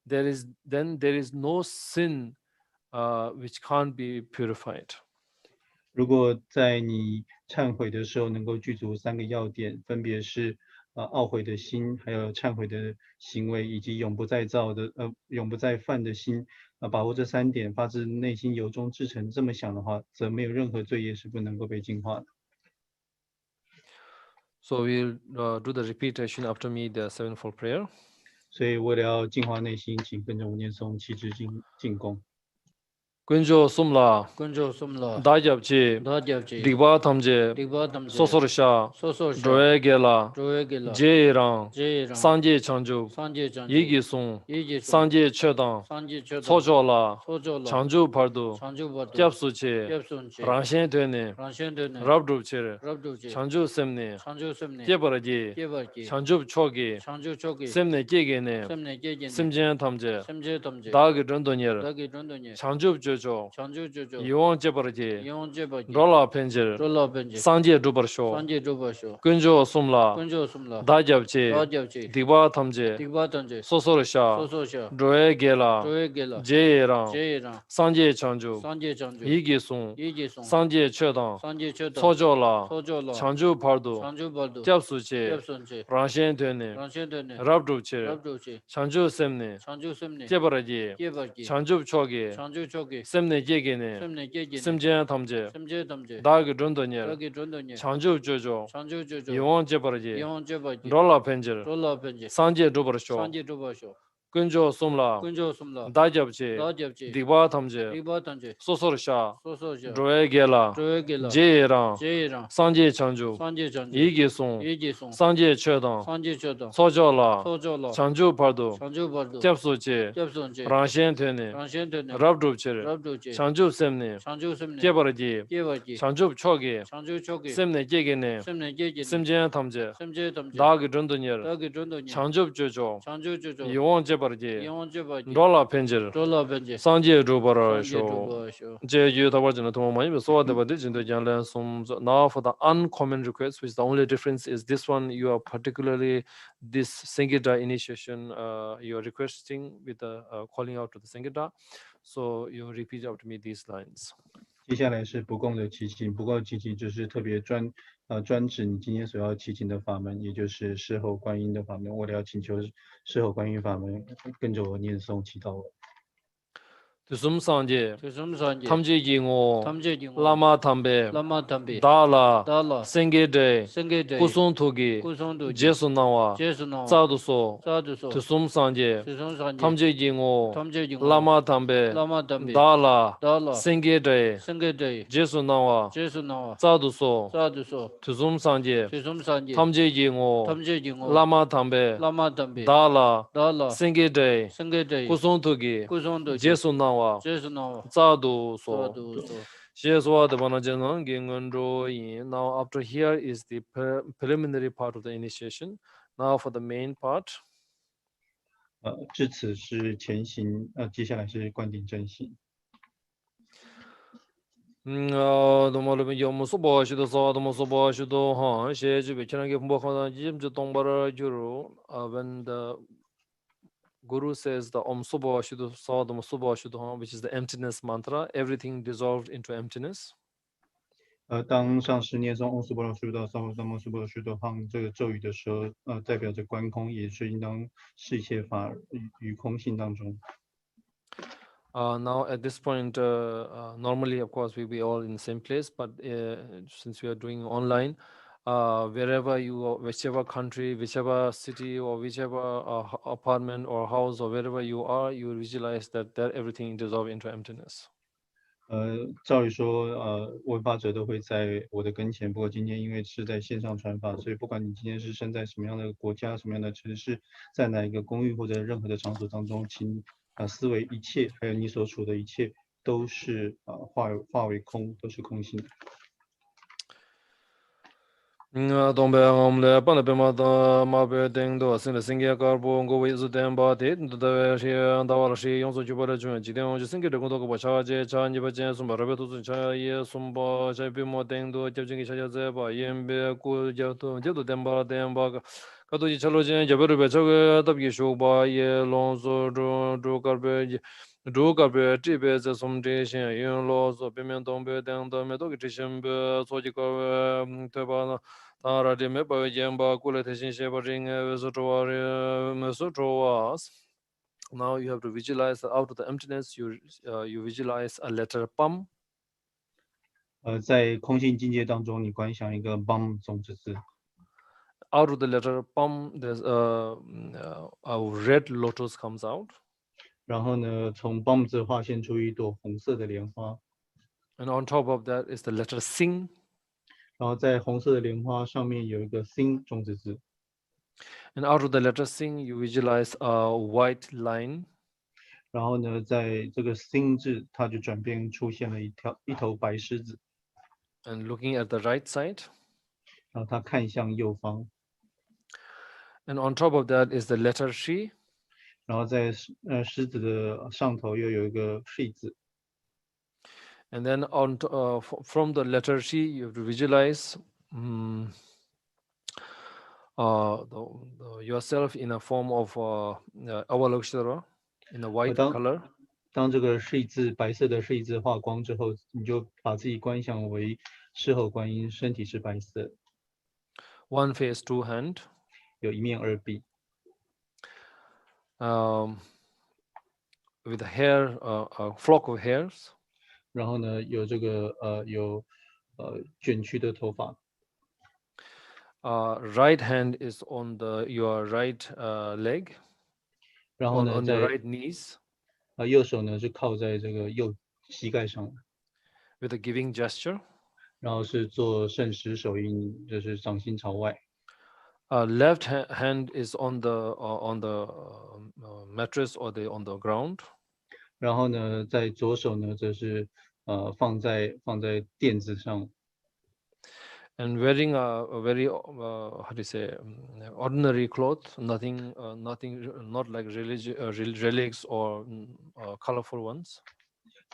there is no sin which can't be purified. 如果在你忏悔的时候能够具足3个要点，分别是懊悔的心，还有忏悔的行为，以及永不再犯的心，把握这3点，发自内心由衷至诚这么想的话，则没有任何罪业是不能够被净化的。 So we'll do the repetition after me, the sevenfold prayer. 所以为了要净化内心，请跟着我念诵7支净供。 Kunjo sumla, dajabchi, digba tamje, sosorsha, droegela, jeirang, sanje chanju, yigi sung, sanje chodang, sojola, chanju pardu, gyapsuche, rangshen tuene, rabdubche, chanju semne, gyabaraji, chanjub chogi, semne gegene, semjen tamje, dagi rondonyer, chanjub Yuan Jebaraji, Rola Penjir, Sanje Dubarsho, Kunjo Sumla, Dajabchi, Diba Tamje, Sosorsha, Droe Gela, Jeirang, Sanje Chanju, Yigi Sung, Sanje Chodang, Sojola, Chanju Pardu, Gyapsuche, Rangshen Tuene, Rabdubche, Chanju Semne, Jebaraji, Chanjub Chogi, Semne Jegene, Semjen Tamje, Dagi Rondonyer, Chanju Jojo, Yuan Jebaraji, Rola Penjir, Sanje Dubarsho, Kunjo Sumla, Dajabchi, Digba Tamje, Sosorsha, Droe Gela, Jeirang, Sanje Chanju, Yigi Sung, Sanje Chodang, Sojola, Chanju Pardu, Gyapsuche, Rangshen Tuene, Rabdubche, Chanju Semne, Jebaraji, Chanjub Chogi, Semne Jegene, Semjen Tamje, Dagi Rondonyer, Chanjub Jojo, Yuan Jebaraji, Rola Penjir, Sanje Dubarasho, Jeju Tabarjana Tomai, so the Badijin to Janlan Sum. Now for the uncommon request, which the only difference is this one, you are particularly this Sangita initiation, you are requesting with the calling out to the Sangita. So you repeat after me these lines. 接下来是不共的祈请，不共的祈请就是特别专指你今天所要祈请的法门，也就是狮吼观音的法门。为了要请求狮吼观音法门，跟着我念诵祈祷。 Tusum Sanje, Tamje Jingo, Lama Tambe, Dala, Sengede, Kusun Tugi, Jesunawa, Zaduso, Tusum Sanje, Tamje Jingo, Lama Tambe, Dala, Sengede, Jesunawa, Zaduso, Tusum Sanje, Tamje Jingo, Lama Tambe, Dala, Sengede, Kusun Tugi, Jesunawa. Zadu so. Now after here is the preliminary part of the initiation. Now for the main part. 至此是前行，接下来是灌顶正行。 When the Guru says the Om Subha Shuddha Sadam Subha Shuddha, which is the emptiness mantra, everything dissolved into emptiness. 当上师念诵嗡苏波罗须多萨摩萨摩苏波罗须多夯这个咒语的时候，代表着观空，也是应当是一切法于空性当中。 Now at this point, normally of course we be all in the same place, but since we are doing online, wherever you are, whichever country, whichever city, or whichever apartment or house, or wherever you are, you visualize that everything dissolves into emptiness. 照理说，闻法者都会在我的跟前。不过今天因为是在线上传法，所以不管你今天是身在什么样的国家、什么样的城市，在哪一个公寓或者任何的场所当中，请思维一切，还有你所处的一切，都是化为空，都是空性的。东北我们的半的北马的马北顶多新的新界高部我为是点八的的是到了是用所举报的中几点我就新界的工作我查这查你把钱送把这边都是查也送把这边莫顶多就这个小小在把沿边过交通就都点八个高头去车路线就别别这个特别说把也long所中高边如果别这边在送这些用老所边面东北等等没都给这些别做几个对吧呢？当然，这没把钱把过来的信息把这个说着没说着 Now you have to visualize out of the emptiness. You visualize a letter bum. 在空性境界当中，你观想一个 bum 种子字。Out of the letter bum, there's a red lotus comes out. 然后呢，从 bum 字画现出一朵红色的莲花。And on top of that is the letter sing. 然后在红色的莲花上面有一个 sing 种子字。And out of the letter sing, you visualize a white line. 然后呢，在这个 sing 字，它就转变出现了一头白狮子。And looking at the right side. 然后它看向右方。And on top of that is the letter she. 然后在狮子的上头又有一个 she 字。And then from the letter she, you have to visualize yourself in a form of Avalokiteshvara in a white color. 当这个 she 字白色的 she 字化光之后，你就把自己观想为狮吼观音，身体是白色。One face, two hand. 有一面二臂。With hair, a flock of hairs. 然后呢，有这个卷曲的头发。Right hand is on your right leg. 然后呢， on your right knees. 右手呢是靠在这个右膝盖上。With a giving gesture. 然后是做圣十手印，就是掌心朝外。Left hand is on the mattress or on the ground. 然后呢，在左手呢，则是放在垫子上。And wearing a very how do you say ordinary cloth, nothing, not like relics or colorful ones.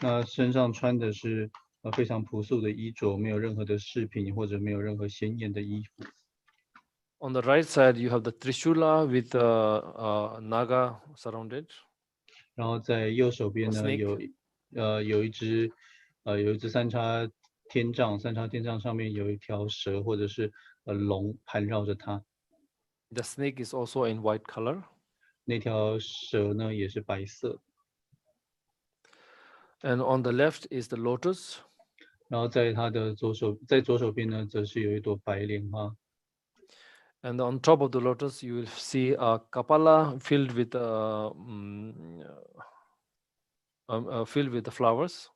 那身上穿的是非常朴素的衣着，没有任何的饰品或者没有任何鲜艳的衣服。On the right side, you have the Trishula with Naga surrounded. 然后在右手边呢，有一只三叉天杖，三叉天杖上面有一条蛇或者是龙盘绕着它。The snake is also in white color. 那条蛇呢也是白色。And on the left is the lotus. 然后在它的左手边呢，则是有一朵白莲花。And on top of the lotus, you will see a kapala filled with the flowers.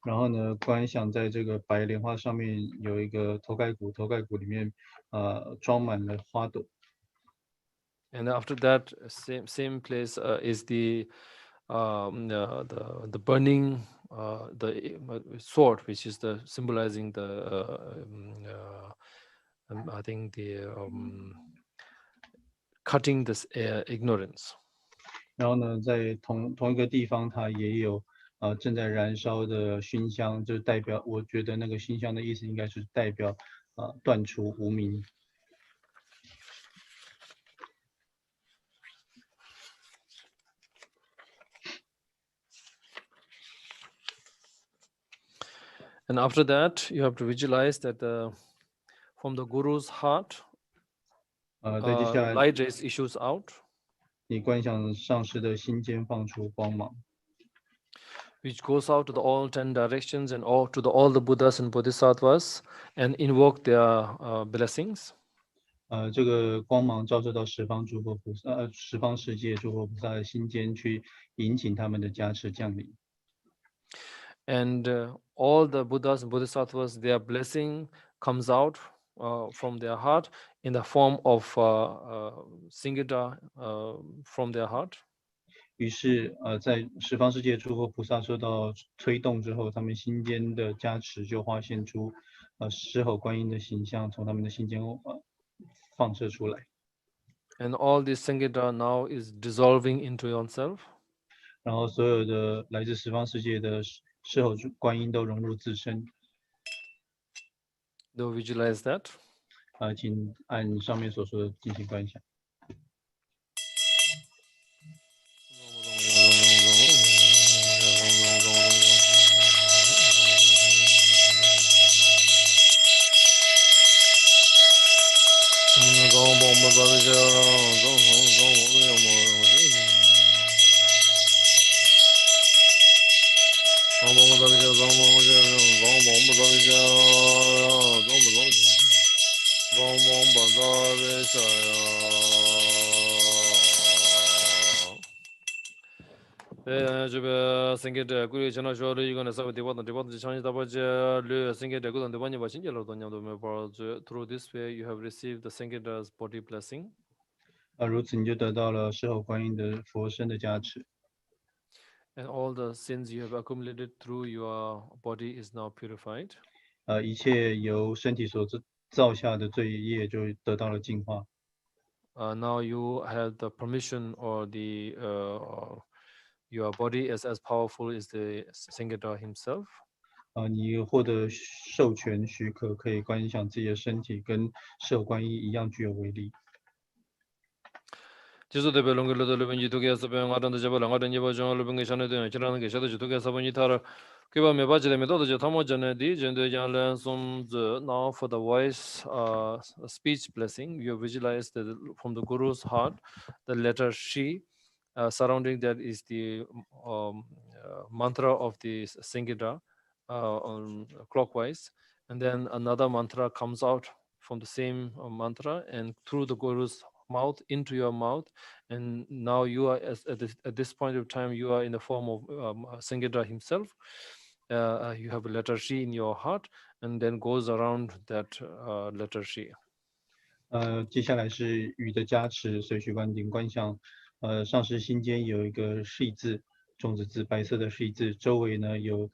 然后呢，观想在这个白莲花上面有一个头盖骨，头盖骨里面装满了花朵。And after that, same place is the burning the sword, which is symbolizing I think the cutting this ignorance. 然后呢，在同一个地方，它也有正在燃烧的熏香，就代表，我觉得那个熏香的意思应该是代表断除无明。And after that, you have to visualize that from the Guru's heart, light rays issues out. 你观想上师的心间放出光芒。which goes out to all 10 directions and all the Buddhas and Bodhisattvas and invoke their blessings. 这个光芒照射到十方诸佛菩萨，十方世界诸佛菩萨的心间，去引请他们的加持降临。And all the Buddhas and Bodhisattvas, their blessing comes out from their heart in the form of Singita from their heart. 于是在十方世界诸佛菩萨受到推动之后，他们心间的加持就化现出狮吼观音的形象，从他们的心间放射出来。And all this Singita now is dissolving into yourself. 然后所有的来自十方世界的狮吼观音都融入自身。Do visualize that? 请按上面所说的进行观想。Through this way, you have received the Sangita's body blessing. 如此你就得到了狮吼观音的佛身的加持。And all the sins you have accumulated through your body is now purified. 一切由身体所造下的罪业就得到了净化。Now you have the permission or the your body is as powerful as the Sangita himself. 你获得授权许可，可以观想自己的身体跟狮吼观音一样具有威力。지수 대표 롱글로도 르벤지 두개서 병 아란도 잡아 랑아든 이버 정을 르벤게 샤네도 지라는 게 샤도 두개 사본이 타라 그바 메바지레 메도도 저 타모전에 디 전도 장란 som즈 now for the voice speech blessing you visualize that from the guru's heart the letter she surrounding that is the mantra of the Sangita clockwise and then another mantra comes out from the same mantra and through the guru's mouth into your mouth, and now you are at this point of time you are in the form of Sangita himself. You have a letter she in your heart, and then goes around that letter she. 接下来是雨的加持，随许观顶观想，上师心间有一个she字，种子字，白色的she字，周围呢有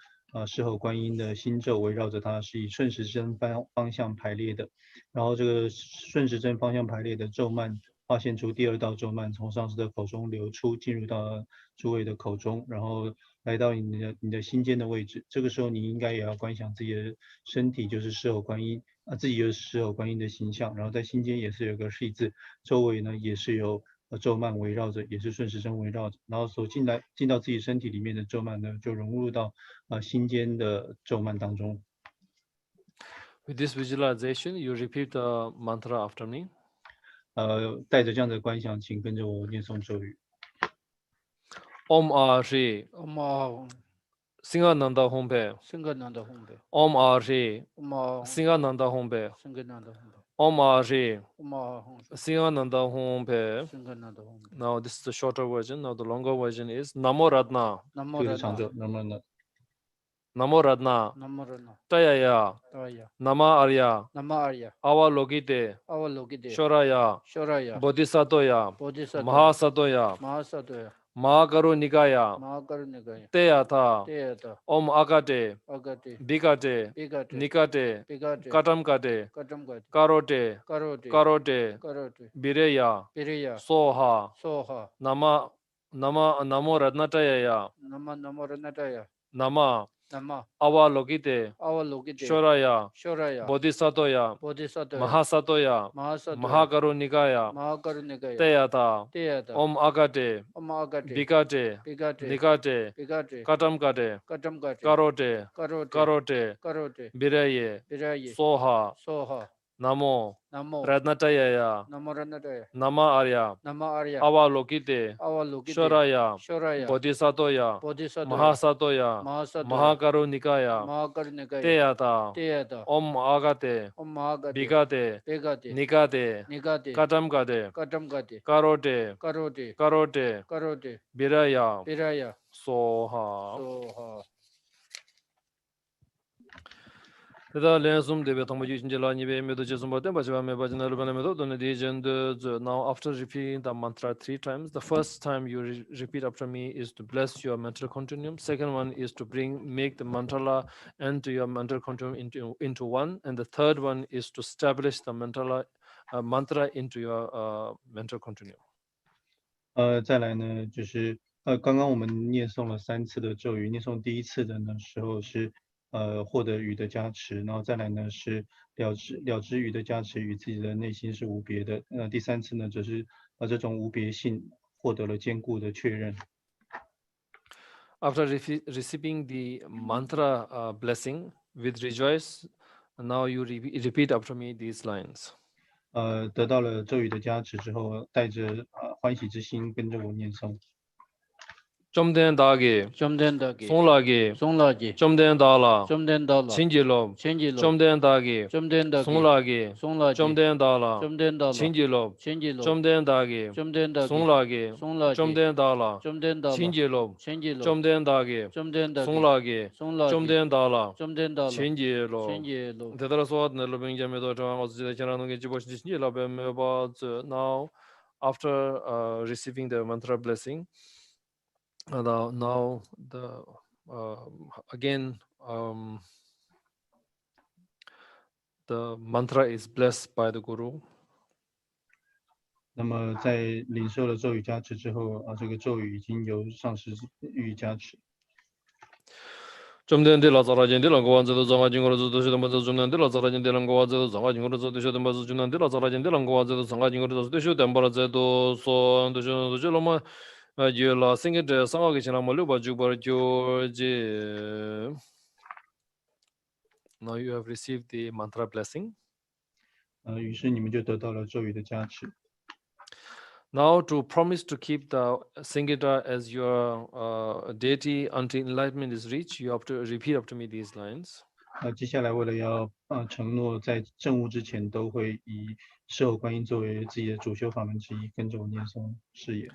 狮吼观音的心咒围绕着它，是以顺时针方向排列的。然后这个顺时针方向排列的咒曼化现出第二道咒曼，从上师的口中流出，进入到诸位的口中，然后来到你的心间的位置。这个时候你应该也要观想自己的身体就是狮吼观音，自己就是狮吼观音的形象，然后在心间也是有个she字，周围呢也是有咒曼围绕着，也是顺时针围绕着，然后所进到自己身体里面的咒曼呢，就融入到心间的咒曼当中。With this visualization, you repeat the mantra after me. 带着这样的观想，请跟着我念诵咒语。Om Shri Simhanada Hompe. Om Shri Simhanada Hompe. Om Shri Simhanada Hompe. Now this is the shorter version. Now the longer version is Namo Radna. 这个长者Namo Radna. Tayaya. Nama Arya. Avalokite. Shoraya. Bodhisattoya. Mahasattoya. Mahakarunikaya. Teyatha. Om Akate. Bikate. Nikate. Katamkate. Karote. Bireya. Soha. Namo Radnatayaya. Nama. Avalokite. Shoraya. Bodhisattoya. Mahasattoya. Mahakarunikaya. Teyatha. Om Akate. Bikate. Nikate. Katamkate. Karote. Bireye. Soha. Namo Namo Ratnatayaya Namo Ranadaya Nama Arya Nama Arya Avalokite Avalokite Shoraya Shoraya Bodhisatoya Bodhisattva Mahasatoya Mahasatoya Mahakarunikaya Mahakarunikaya Teyata Teyata Om Agate Om Magate Bigate Begate Nikate Nigate Katamgate Katamgate Karote Karote Karote Karote Biraya Piraya Soha Soha Now, after repeating the mantra 3 times, the first time you repeat after me is to bless your mental continuum. Second one is to make the mantra into your mental continuum into one, and the third one is to establish the mantra into your mental continuum. 再来呢，就是刚刚我们念诵了3次的咒语，念诵第1次的呢时候是获得雨的加持，然后再来呢是了知雨的加持与自己的内心是无别的。第3次呢，则是这种无别性获得了坚固的确认。After receiving the mantra blessing with rejoice, now you repeat after me these lines. 得到了咒语的加持之后，带着欢喜之心跟着我念诵。Chomden-dagi, Chomden-dagi Songlagi, Songlagi Chomden-dala, Chomden-dala Chinjilob, Chinjilob Chomden-dagi, Chomden-dagi Songlagi, Songlagi Chomden-dala, Chomden-dala Chinjilob, Chinjilob Chomden-dagi, Chomden-dagi Songlagi, Songlagi Chomden-dala, Chomden-dala Chinjilob, Chinjilob Chomden-dagi, Chomden-dagi Songlagi, Songlagi Chomden-dala, Chomden-dala Chinjilob. Chinjilob Now, after receiving the mantra blessing, now again the mantra is blessed by the Guru. 那么在领受了咒语加持之后这个咒语已经由上师予以加持。Chomden de la Zarajan de la Goanza de Zanga Jingo to the Mazunan de la Zarajan de Langoaza, Zanga Jingo to the Mazunan de la Zarajan de Langoaza, Zanga Jingo to the Shoot and Barazedo, so and the Joloma, Jula sing it, Sangakishana Maluba Juba George. Now you have received the mantra blessing. 于是你们就得到了咒语的加持。Now, to promise to keep the Singita as your deity until enlightenment is reached, you have to repeat after me these lines. 接下来为了要承诺在证悟之前都会以狮吼观音作为自己的主修法门之一，跟着我念诵誓言。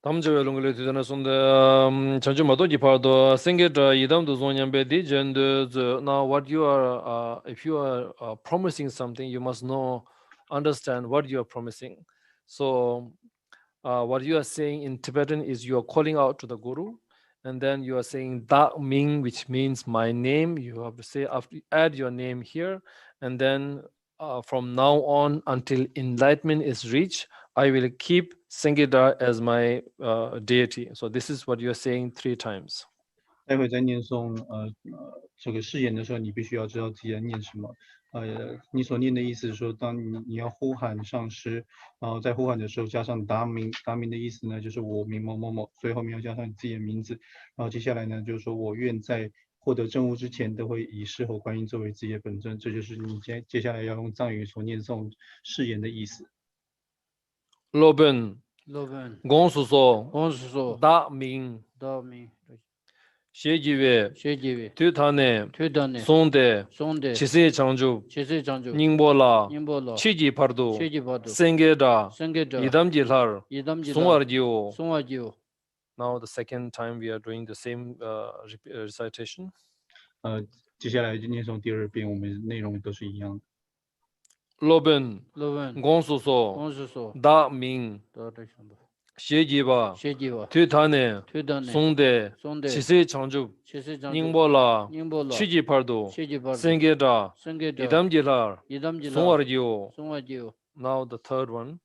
Tamjewe lungile tudana sonde chanjumato jipardo Singita idamdu zonyambe di jende. Now, what you are, if you are promising something, you must understand what you are promising. So what you are saying in Tibetan is you are calling out to the Guru, and then you are saying Da Ming, which means my name. You have to say, add your name here, and then from now on until enlightenment is reached, I will keep Singita as my deity. So this is what you are saying 3 times. 待会在念诵这个誓言的时候，你必须要知道自己在念什么。你所念的意思是说，当你要呼喊上师，然后在呼喊的时候加上达明，达明的意思呢就是我名某某某，所以后面要加上你自己的名字。然后接下来呢就是说我愿在获得证悟之前都会以狮吼观音作为自己的本尊，这就是你接下来要用藏语所念诵誓言的意思。Loben, Gonsuso Da Ming, Shejiwe, Tutane, Sonde, Chise Chanju, Ningbola, Chiji Pardo, Sengeda, Idam Jilhar, Songarjio. Now the second time we are doing the same recitation. 接下来就念诵第2遍，我们内容都是一样的。Loben, Gonsuso, Da Ming, Shejiwa, Tutane, Sonde, Chise Chanju, Ningbola, Chiji Pardo, Sengeda, Idam Jilhar, Songarjio. Now the third one.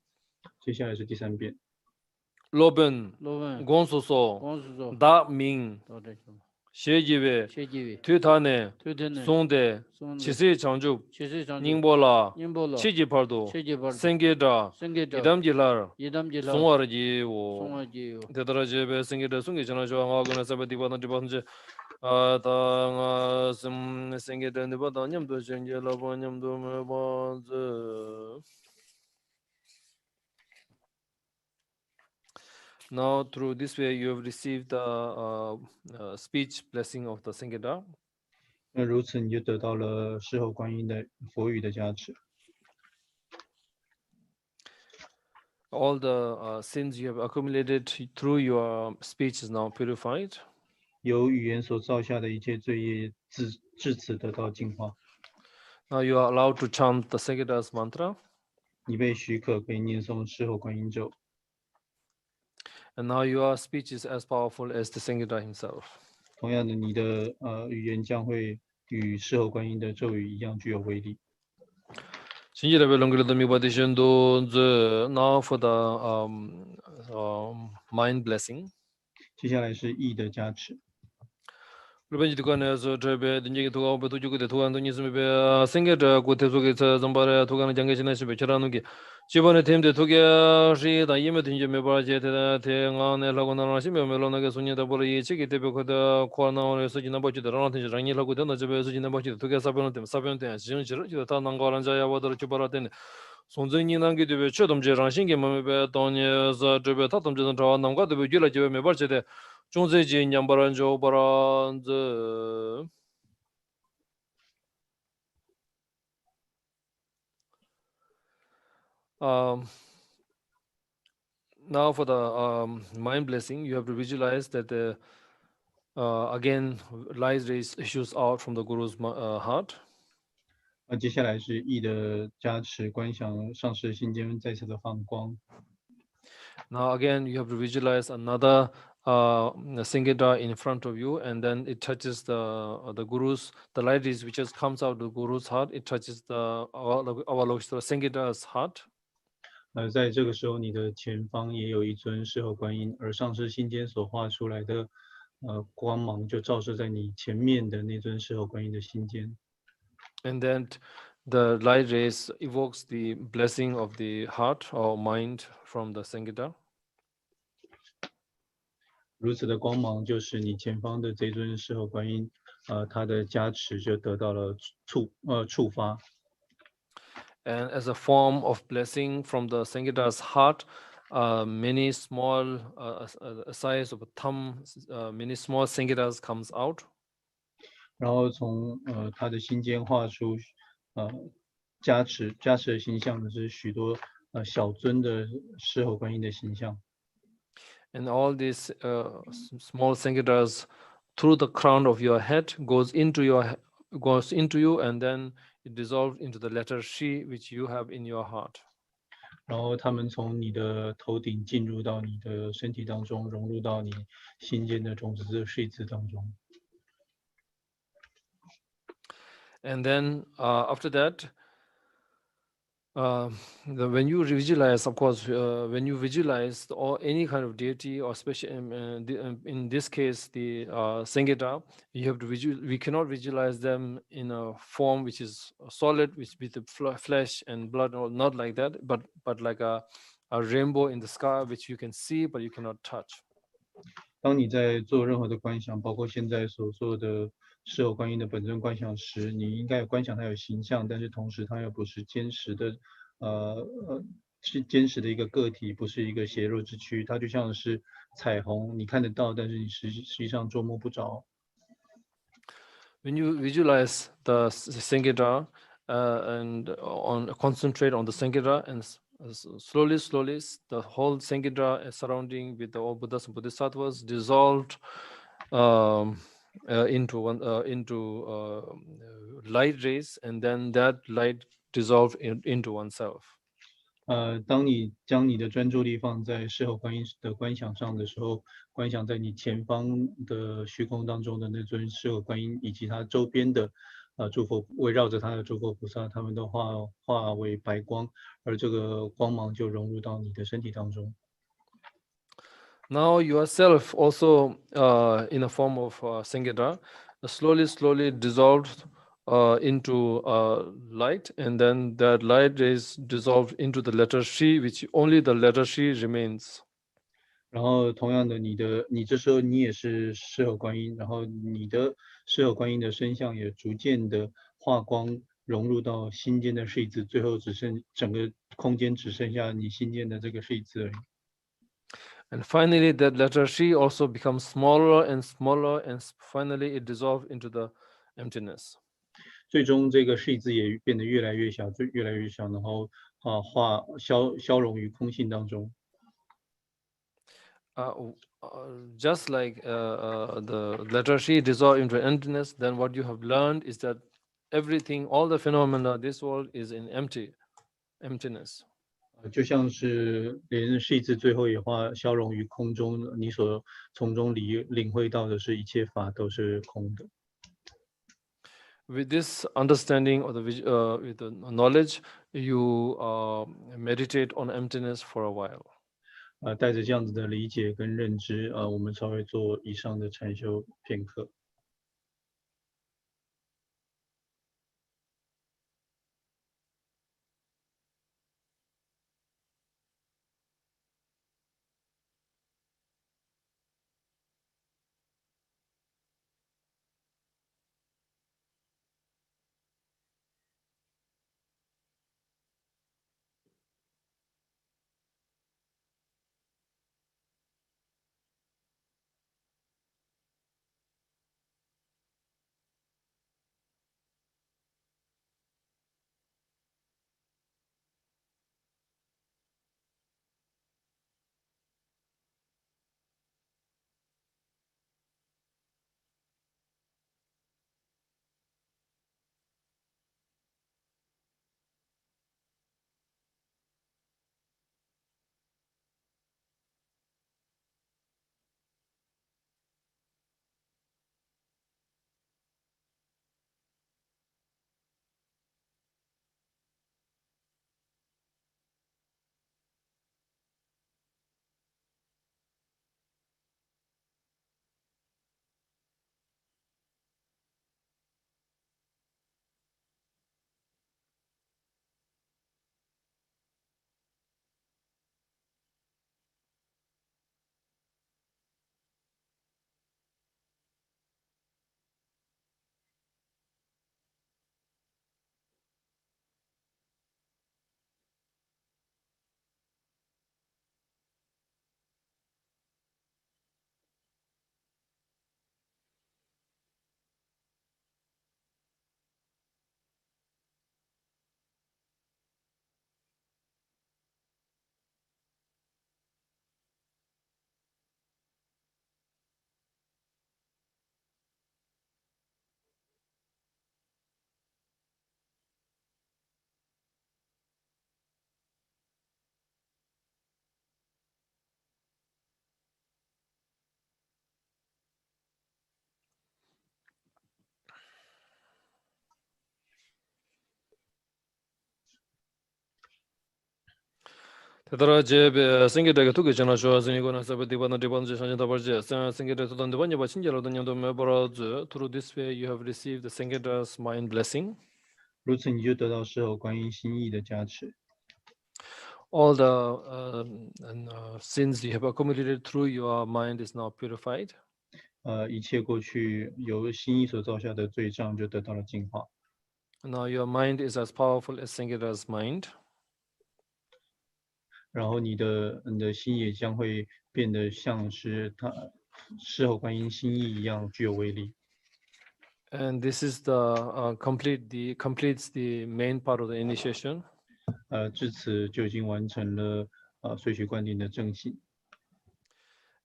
接下来是第3遍。Loben, Gonsuso, Da Ming, Shejiwe, Tutane, Sonde, Chise Chanju, Ningbola, Chiji Pardo, Sengeda, Idam Jilhar, Songarjio. Tetarajebe, Sengeda, Sungi Chanajua, Aguna Sabati, Atanga sim singeta nibata nyamdo shenge labo nyamdo meba. Now through this way you have received the speech blessing of the Singeta. 那如此，你就得到了狮吼观音的佛语的加持。All the sins you have accumulated through your speech is now purified. 由语言所造下的一切罪业至此得到净化。Now you are allowed to chant the Singeta's mantra. 你被许可可以念诵狮吼观音咒。And now your speech is as powerful as the Singeta himself. 同样的，你的语言将会与狮吼观音的咒语一样具有威力。Now for the mind blessing. 接下来是意的加持。지번에 팀데 두개 시다 이메 든지 메바제 대대 안에 라고나 시메 멜로나게 소니다 보리 치기 대벽다 코나원에서 지나버지더라 든지 장이라고 되나 집에서 지나버지 두개 사변은 때 사변때 진실을 다 난거란 자야버들 주바라된 손전이 난게 되베 최dom제 장신게 몸에 돈에서 저베 타dom제는 저 남과 되베 줄라 집에 메버제데 종제지 냠바란 조바란즈 Now for the mind blessing, you have to visualize that again light rays issues out from the Guru's heart. 接下来是意的加持，观想上师心间再次的放光。Now again, you have to visualize another Singeta in front of you, and then it touches the Guru's, the light rays which just comes out of the Guru's heart. It touches the Avalokiteshvara Singeta's heart. 在这个时候，你的前方也有一尊狮吼观音，而上师心间所画出来的光芒就照射在你前面的那尊狮吼观音的心间。And then the light rays evokes the blessing of the heart or mind from the Sangita. 如此的光芒就使你前方的这尊狮吼观音，它的加持就得到了触发。And as a form of blessing from the Sangita's heart, many small size of a thumb, many small Sangitas comes out. 然后从他的心间画出加持的形象的是许多小尊的狮吼观音的形象。And all these small Sangitas through the crown of your head goes into you, and then it dissolves into the letter Shi which you have in your heart. 然后他们从你的头顶进入到你的身体当中，融入到你心间的种子Shi字当中。And then after that, when you visualize, of course, when you visualize or any kind of deity or special, in this case the Sangita, you have to we cannot visualize them in a form which is solid, which with the flesh and blood, or not like that, but like a rainbow in the sky, which you can see but you cannot touch. 当你在做任何的观想，包括现在所做的狮吼观音的本尊观想时，你应该有观想它有形象，但是同时它又不是坚实的，是坚实的一个个体，不是一个血肉之躯，它就像是彩虹，你看得到，但是你实际上捉摸不着。When you visualize the Sangita and concentrate on the Sangita and slowly, the whole Sangita surrounding with all Buddhas and Bodhisattvas dissolved into light rays, and then that light dissolved into oneself. 当你将你的专注力放在狮吼观音的观想上的时候，观想在你前方的虚空当中的那尊狮吼观音，以及它周边的诸佛围绕着它的诸佛菩萨，他们都化为白光，而这个光芒就融入到你的身体当中。Now yourself also in a form of Sangita, slowly dissolved into light, and then that light is dissolved into the letter Shi, which only the letter Shi remains. 然后同样的，你这时候你也是狮吼观音，然后你的狮吼观音的身相也逐渐的化光融入到心间的睡姿，最后整个空间只剩下你心间的这个睡姿而已。And finally, that letter Shi also becomes smaller and smaller, and finally it dissolves into the emptiness. 最终这个睡姿也变得越来越小，越来越小，然后消融于空性当中。Just like the letter Shi dissolves into emptiness, then what you have learned is that everything, all the phenomena, this world is in emptiness. 就像是连睡姿最后也消融于空中，你所从中领会到的是一切法都是空的。With this understanding or with the knowledge, you meditate on emptiness for a while. 带着这样子的理解跟认知，我们稍微做以上的禅修片刻。Tadara jebe singedega tuge chana shwa sinigona sabati bana debon jeshanya tabarje singedega tudan debanya ba chinjala danyam do mebara. Through this way you have received the Sangeda's mind blessing. 如此你就得到狮吼观音心意的加持。All the sins you have accumulated through your mind is now purified. 一切过去由心意所造下的罪障就得到了净化。Now your mind is as powerful as Sangeda's mind. 然后你的心也将会变得像是狮吼观音心意一样具有威力。And this is the completes the main part of the initiation. 至此就已经完成了随学灌顶的正行。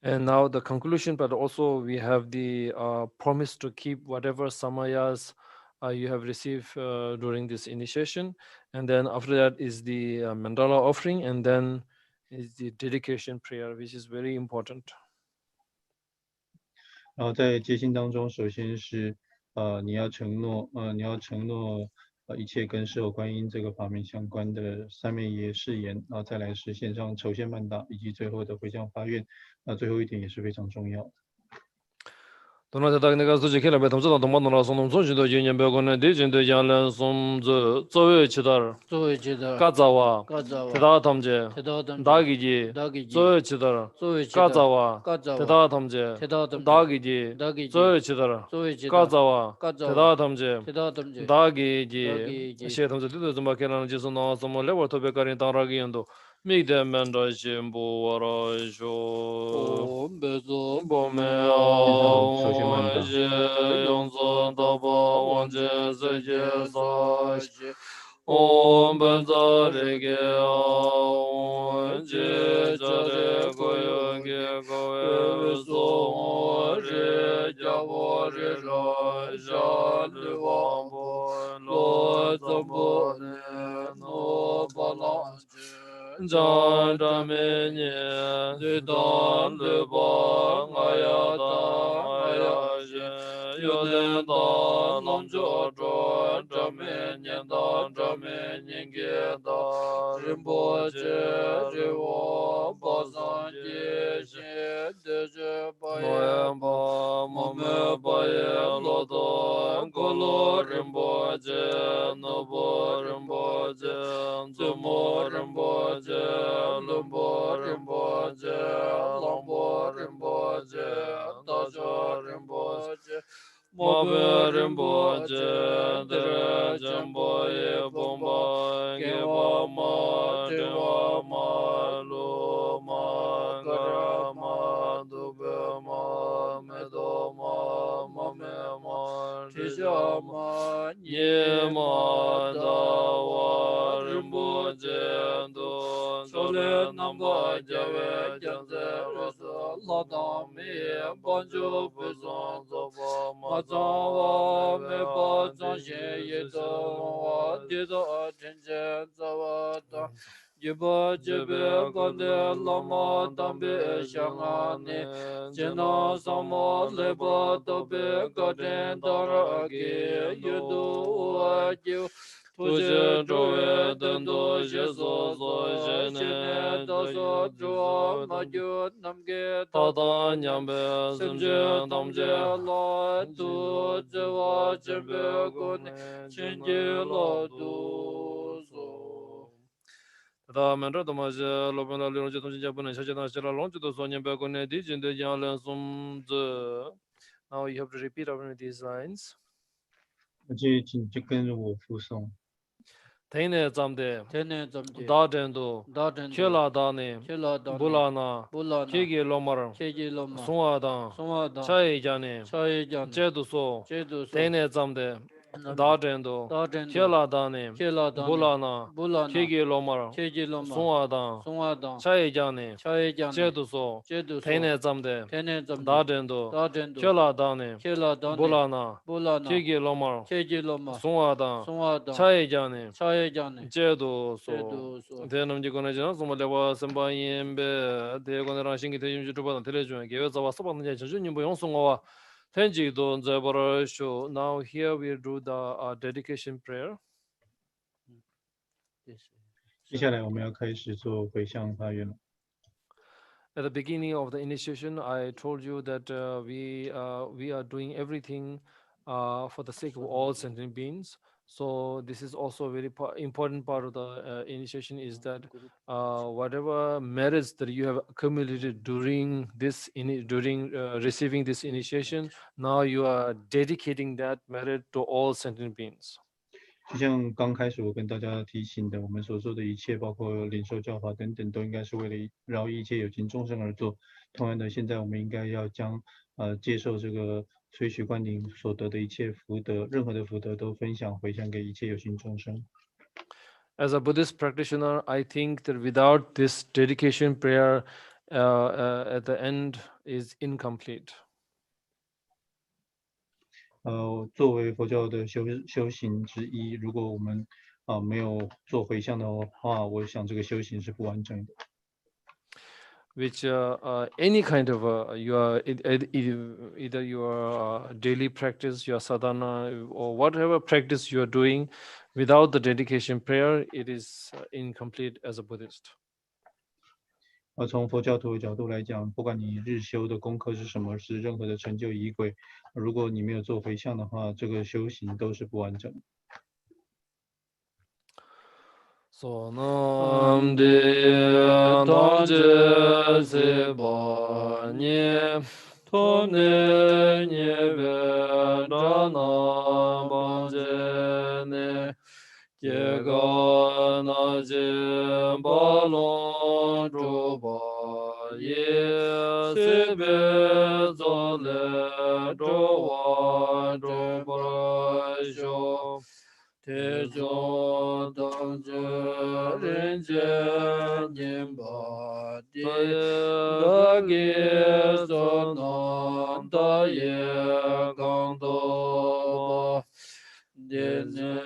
And now the conclusion, but also we have the promise to keep whatever samayas you have received during this initiation. And then after that is the mandala offering, and then is the dedication prayer, which is very important. 然后在戒心当中，首先是你要承诺一切跟狮吼观音这个法门相关的三昧耶誓言，然后再来是献上酬谢曼达，以及最后的回向发愿。最后一点也是非常重要的。 도나자다 내가 소지 켈라베 탐자다 도만노라 손놈 손지도 유년 배고는 대진도 양란 손저 저외 치달 가자와 대다 탐제 다기지 저외 치달 가자와 대다 탐제 다기지 저외 치달 가자와 대다 탐제 다기지 시에 탐제 뜻도 좀 막게라는 지서 나와서 뭐 레버 토베카린 당라기 연도 미데멘도 심보와라쇼 베조 보메오 首先慢打。 용서 다바 원제 세계사 옴 번자레게 원제 자레 고요게 고에소 제 자보레라 샤르와보 로자보네 노발라 자라메니 지단 르바 아야다 아야제 요데다 남조조 자메니다 자메니게다 림보제 제워 바산제 셰데제 바야바 모메바예 로도 골로 림보제 노보 림보제 즈모 림보제 림보 림보제 람보 림보제 다조 림보제 모베 림보제 데레 잠보예 봄바 게와마 데와마 로마 가라마 두베마 메도마 마메마 티샤마 예마 다와 림보제 도 솔레 남바 자웨 잔제 로서 라다미 번조 부선 조바 마자와 메바 잔셰 예도 디도 텐제 자와다 Jiba jibe kande lama tambe shangane Jena samo leba tobe kaden darage yudu ajiv Tuje jowe dendo jeso so jene daso jua majut namge tata nyambe semje tamje la tu jiva jibe kone chenje la du so Now you have to repeat after me these lines. 请就跟着我复诵。 Tene zamde, dadendo, kela dane, bulana, kegi lomar, suadan, chai jane, jeduso, tene zamde, dadendo, kela dane, bulana, kegi lomar, suadan, chai jane, jeduso, tene zamde, dadendo, kela dane, bulana, kegi lomar, suadan, chai jane, 제도 소 대놈지 거네잖아. 소모대와 선바임베 대고네랑 신기 대중주 주바는 television 계획자와 서바는 전주님 뭐 용송어와 텐지도 저버쇼. Now here we do the dedication prayer. 接下来我们要开始做回向发愿了。 At the beginning of the initiation, I told you that we are doing everything for the sake of all sentient beings. So this is also a very important part of the initiation, is that whatever merits that you have accumulated during this receiving this initiation, now you are dedicating that merit to all sentient beings. 就像刚开始我跟大家提醒的，我们所做的一切，包括领受教法等等，都应该是为了饶益一切有情众生而做。同样的，现在我们应该要将接受这个垂许灌顶所得的一切福德，任何的福德都分享回向给一切有情众生。 As a Buddhist practitioner, I think that without this dedication prayer, at the end is incomplete. 作为佛教的修行之一，如果我们没有做回向的话，我想这个修行是不完整的。 Which any kind of either your daily practice, your sadhana, or whatever practice you are doing, without the dedication prayer, it is incomplete as a Buddhist. 从佛教徒的角度来讲，不管你日修的功课是什么，是任何的成就仪轨，如果你没有做回向的话，这个修行都是不完整的。Sonam de tanje se ba nye tone nye ve dana ba je ne ye ga na je ba lo jo ba ye se be zo le jo wa jo ba jo te jo dang je ren je nyen ba de da ge so na da ye gang do ba de ne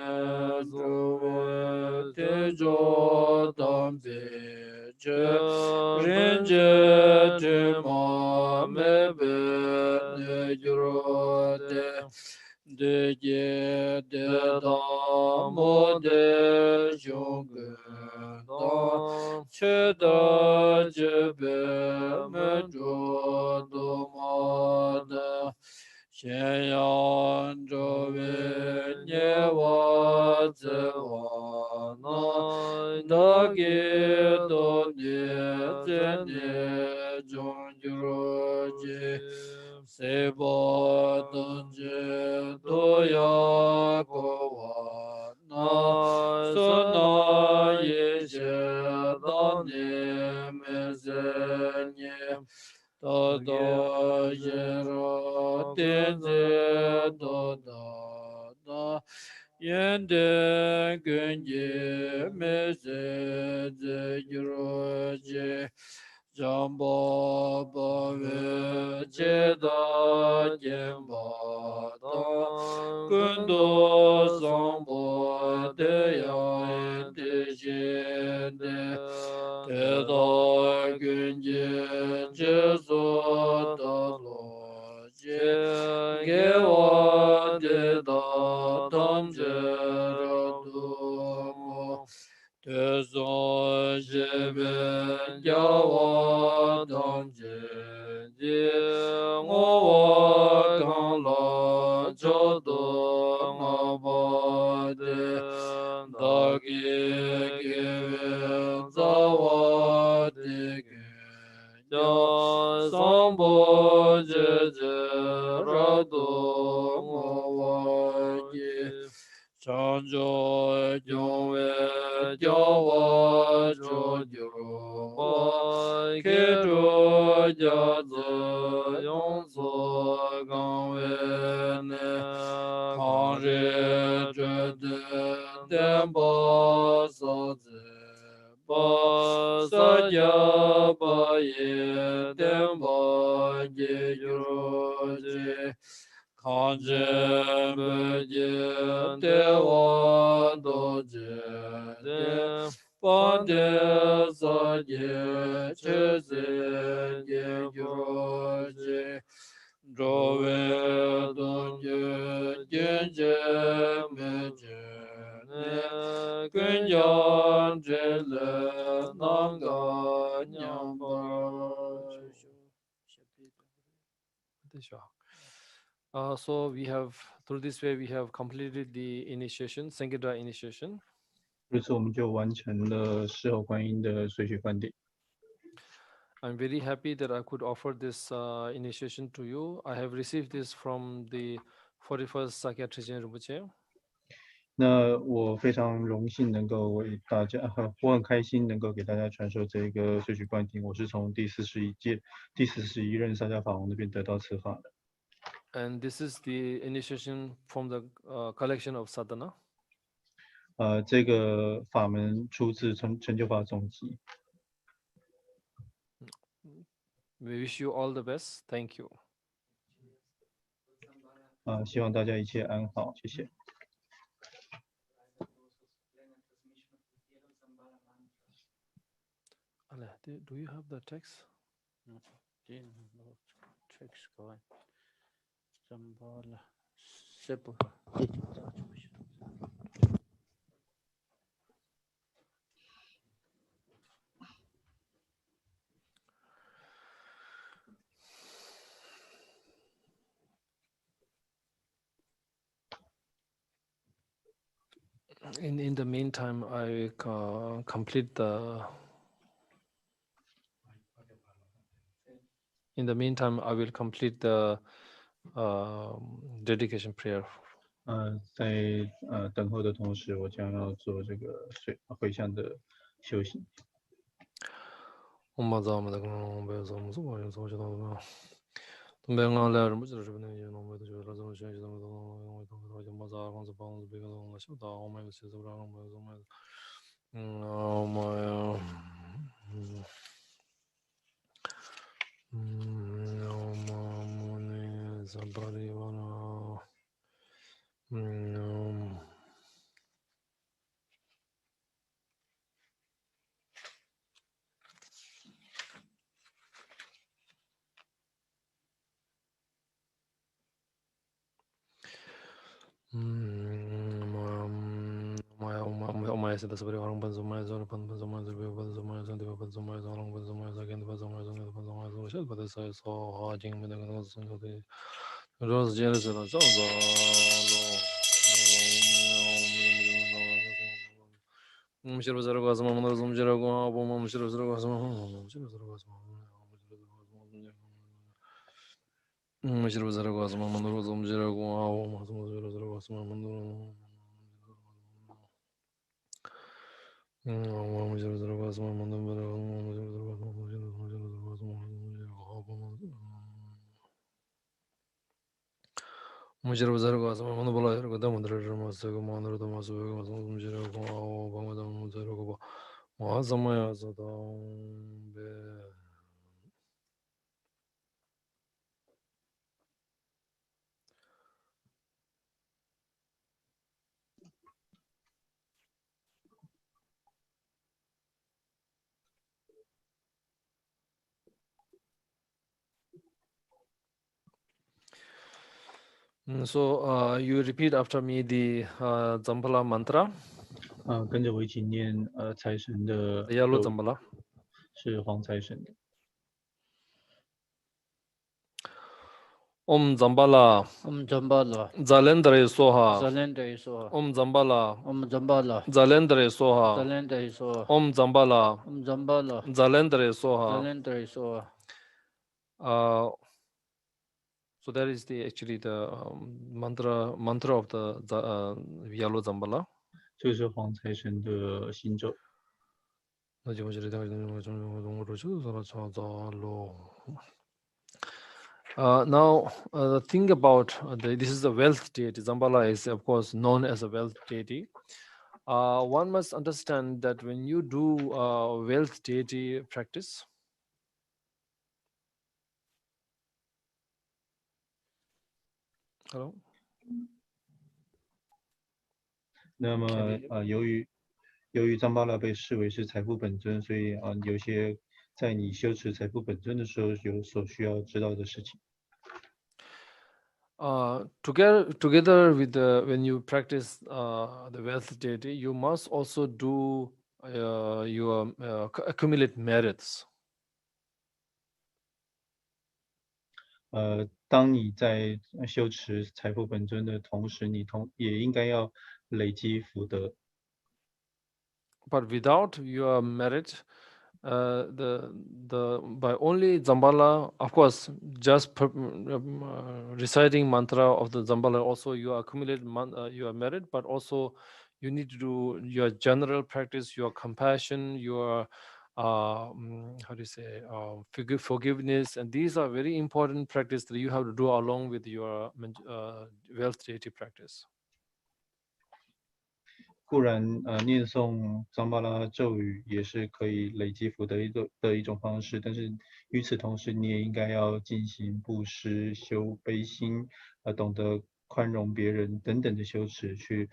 zo we te jo dang be je ren je te ma me be ne juro de de ye de da mo de jung da che da je be me jo do ma da xian yang zhou wei nie wa zi wa na da ge do nie zhen nie zhong ju ji se bo dong je do ya ko wa na so na ye xie da nie me zhen nie da da ye ro ten ze da da da yen de gen ye me ze ze ro je jambo ba ve che da yen ba da kun do sang bo de ya de je de te da gen ye je so da lo je ge wa de da tam je ra du mo te so je ben ya wa tam je je ngo wa kan la cho do ma ba de da ge ge wen za wa de ge ya sam bo je je ra do ngo wa ye chan jo yong we jia wa zhou jiu wa ke zhou jia zi yong zi gang wei ne kang ri zhe de den ba sa zi ba Sakya ba ye den ba ye yu ji kang zhen be ye de wa do je de ban de sa ye che ze ye yu ji zhou wei dong ye jian je me je ne gun yang zhe le nang ga nyang ba so we have, through this way, we have completed the initiation, Sanghidra initiation. 如此，我们就完成了狮吼观音的随喜灌顶。I'm very happy that I could offer this initiation to you. I have received this from the 41st Sakya Trichin Rinpoche. 那我非常荣幸能够为大家，我很开心能够给大家传授这个随喜灌顶。我是从第41任萨迦法王那边得到此法的。And this is the initiation from the collection of sadhana. 这个法门出自成就法总集。We wish you all the best. Thank you. 希望大家一切安好，谢谢。Do you have the text? No text going. Zambala sepo. In the meantime, I complete the. In the meantime, I will complete the dedication prayer. 在等候的同时，我将要做这个回向的修行。So you repeat after me the Zambala mantra. 跟着我一起念财神的 Yalu Zambala. 是黄财神的。Om Zambala. Om Zambala. Zalendra Soha. Zalendra Soha. Om Zambala. Om Zambala. Zalendra Soha. Zalendra Soha. Om Zambala. Om Zambala. Zalendra Soha. Zalendra Soha. So that is actually the mantra of the Yalu Zambala. 这个是黄财神的心咒。Now the thing about this is the wealth deity. Zambala is of course known as a wealth deity. One must understand that when you do wealth deity practice, hello. 那么由于藏巴拉被视为是财富本尊，所以有些在你修持财富本尊的时候有所需要知道的事情。Together with when you practice the wealth deity, you must also do your accumulate merits. 当你在修持财富本尊的同时，你也应该要累积福德。But without your merit, by only Zambala, of course, just reciting mantra of the Zambala, also you accumulate your merit, but also you need to do your general practice, your compassion, your forgiveness, and these are very important practice that you have to do along with your wealth deity practice. 固然念诵藏巴拉咒语也是可以累积福德的一种方式，但是与此同时，你也应该要进行布施、修悲心，懂得宽容别人等等的修持，去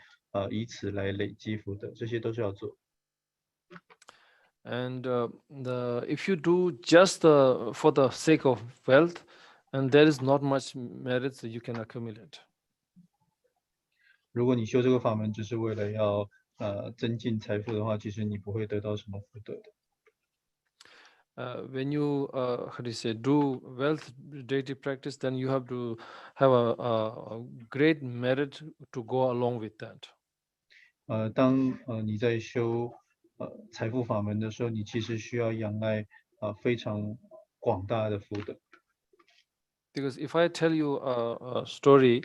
以此来累积福德，这些都是要做。And if you do just for the sake of wealth, and there is not much merits that you can accumulate. 如果你修这个法门只是为了要增进财富的话，其实你不会得到什么福德的。When you do wealth deity practice, then you have to have a great merit to go along with that. 当你在修财富法门的时候，你其实需要仰赖非常广大的福德。Because if I tell you a story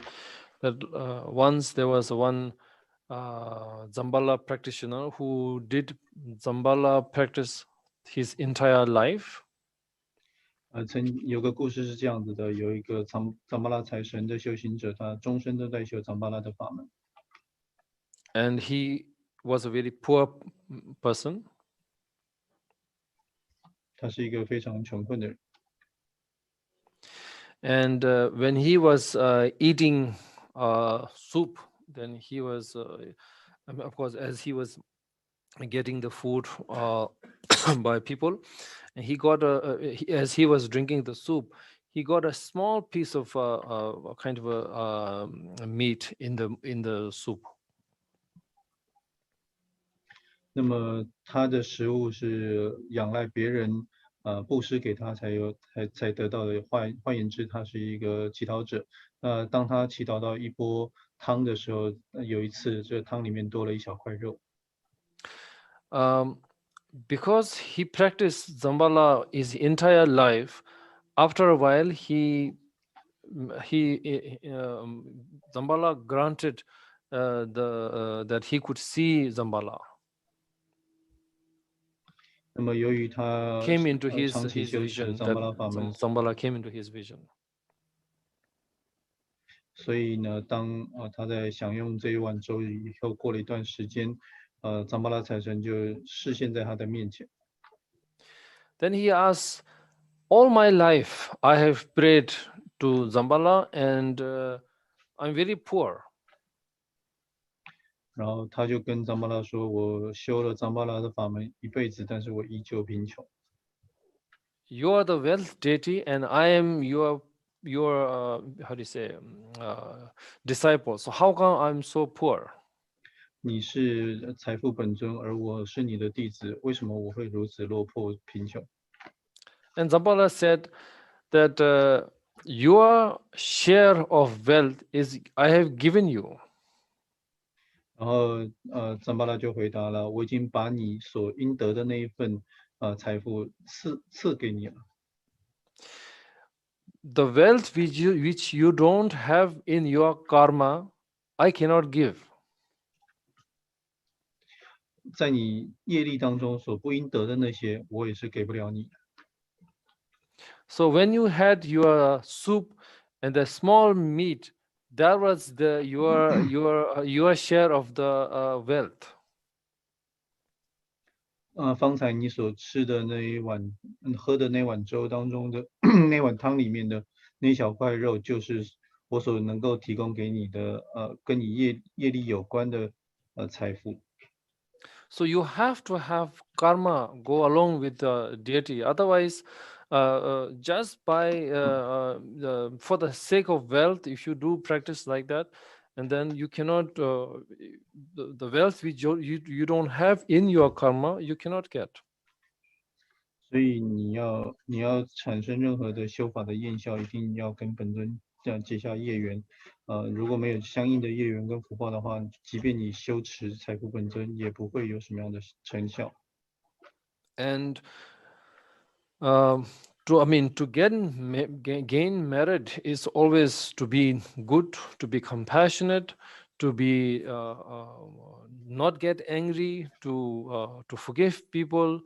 that once there was one Zambala practitioner who did Zambala practice his entire life. 曾有个故事是这样子的，有一个藏巴拉财神的修行者，他终身都在修藏巴拉的法门。And he was a very poor person. 他是一个非常穷困的人。And when he was eating soup, then he was, of course, as he was getting the food by people, and he got as he was drinking the soup, he got a small piece of kind of a meat in the soup. 那么他的食物是仰赖别人布施给他才得到的。换言之，他是一个乞讨者。当他乞讨到一钵汤的时候，有一次这汤里面多了一小块肉。Because he practiced Zambala his entire life, after a while Zambala granted that he could see Zambala. 那么由于他 came into his 长期修持 vision, 藏巴拉法门， Zambala came into his vision. 所以呢，当他在享用这一碗粥以后，过了一段时间，藏巴拉财神就示现在他的面前。Then he asks, all my life I have prayed to Zambala and I'm very poor. 然后他就跟藏巴拉说：“我修了藏巴拉的法门一辈子，但是我依旧贫穷。” You are the wealth deity, and I am your how do you say disciple. So how come I'm so poor? 你是财富本尊，而我是你的弟子，为什么我会如此落魄贫穷？ And Zambala said that your share of wealth is I have given you. 然后藏巴拉就回答了：“我已经把你所应得的那一份财富赐给你了。” The wealth which you don't have in your karma, I cannot give. 在你业力当中所不应得的那些，我也是给不了你。 So when you had your soup and the small meat, that was your share of the wealth. 方才你所吃的那一碗，喝的那碗粥当中的那碗汤里面的那小块肉，就是我所能够提供给你的跟你业力有关的财富。 So you have to have karma go along with the deity. Otherwise, just by for the sake of wealth, if you do practice like that, and then you cannot the wealth which you don't have in your karma, you cannot get. 所以你要产生任何的修法的验效，一定要跟本尊这样结下业缘。如果没有相应的业缘跟福报的话，即便你修持财富本尊，也不会有什么样的成效。 And to gain merit is always to be good, to be compassionate, to be not get angry, to forgive people.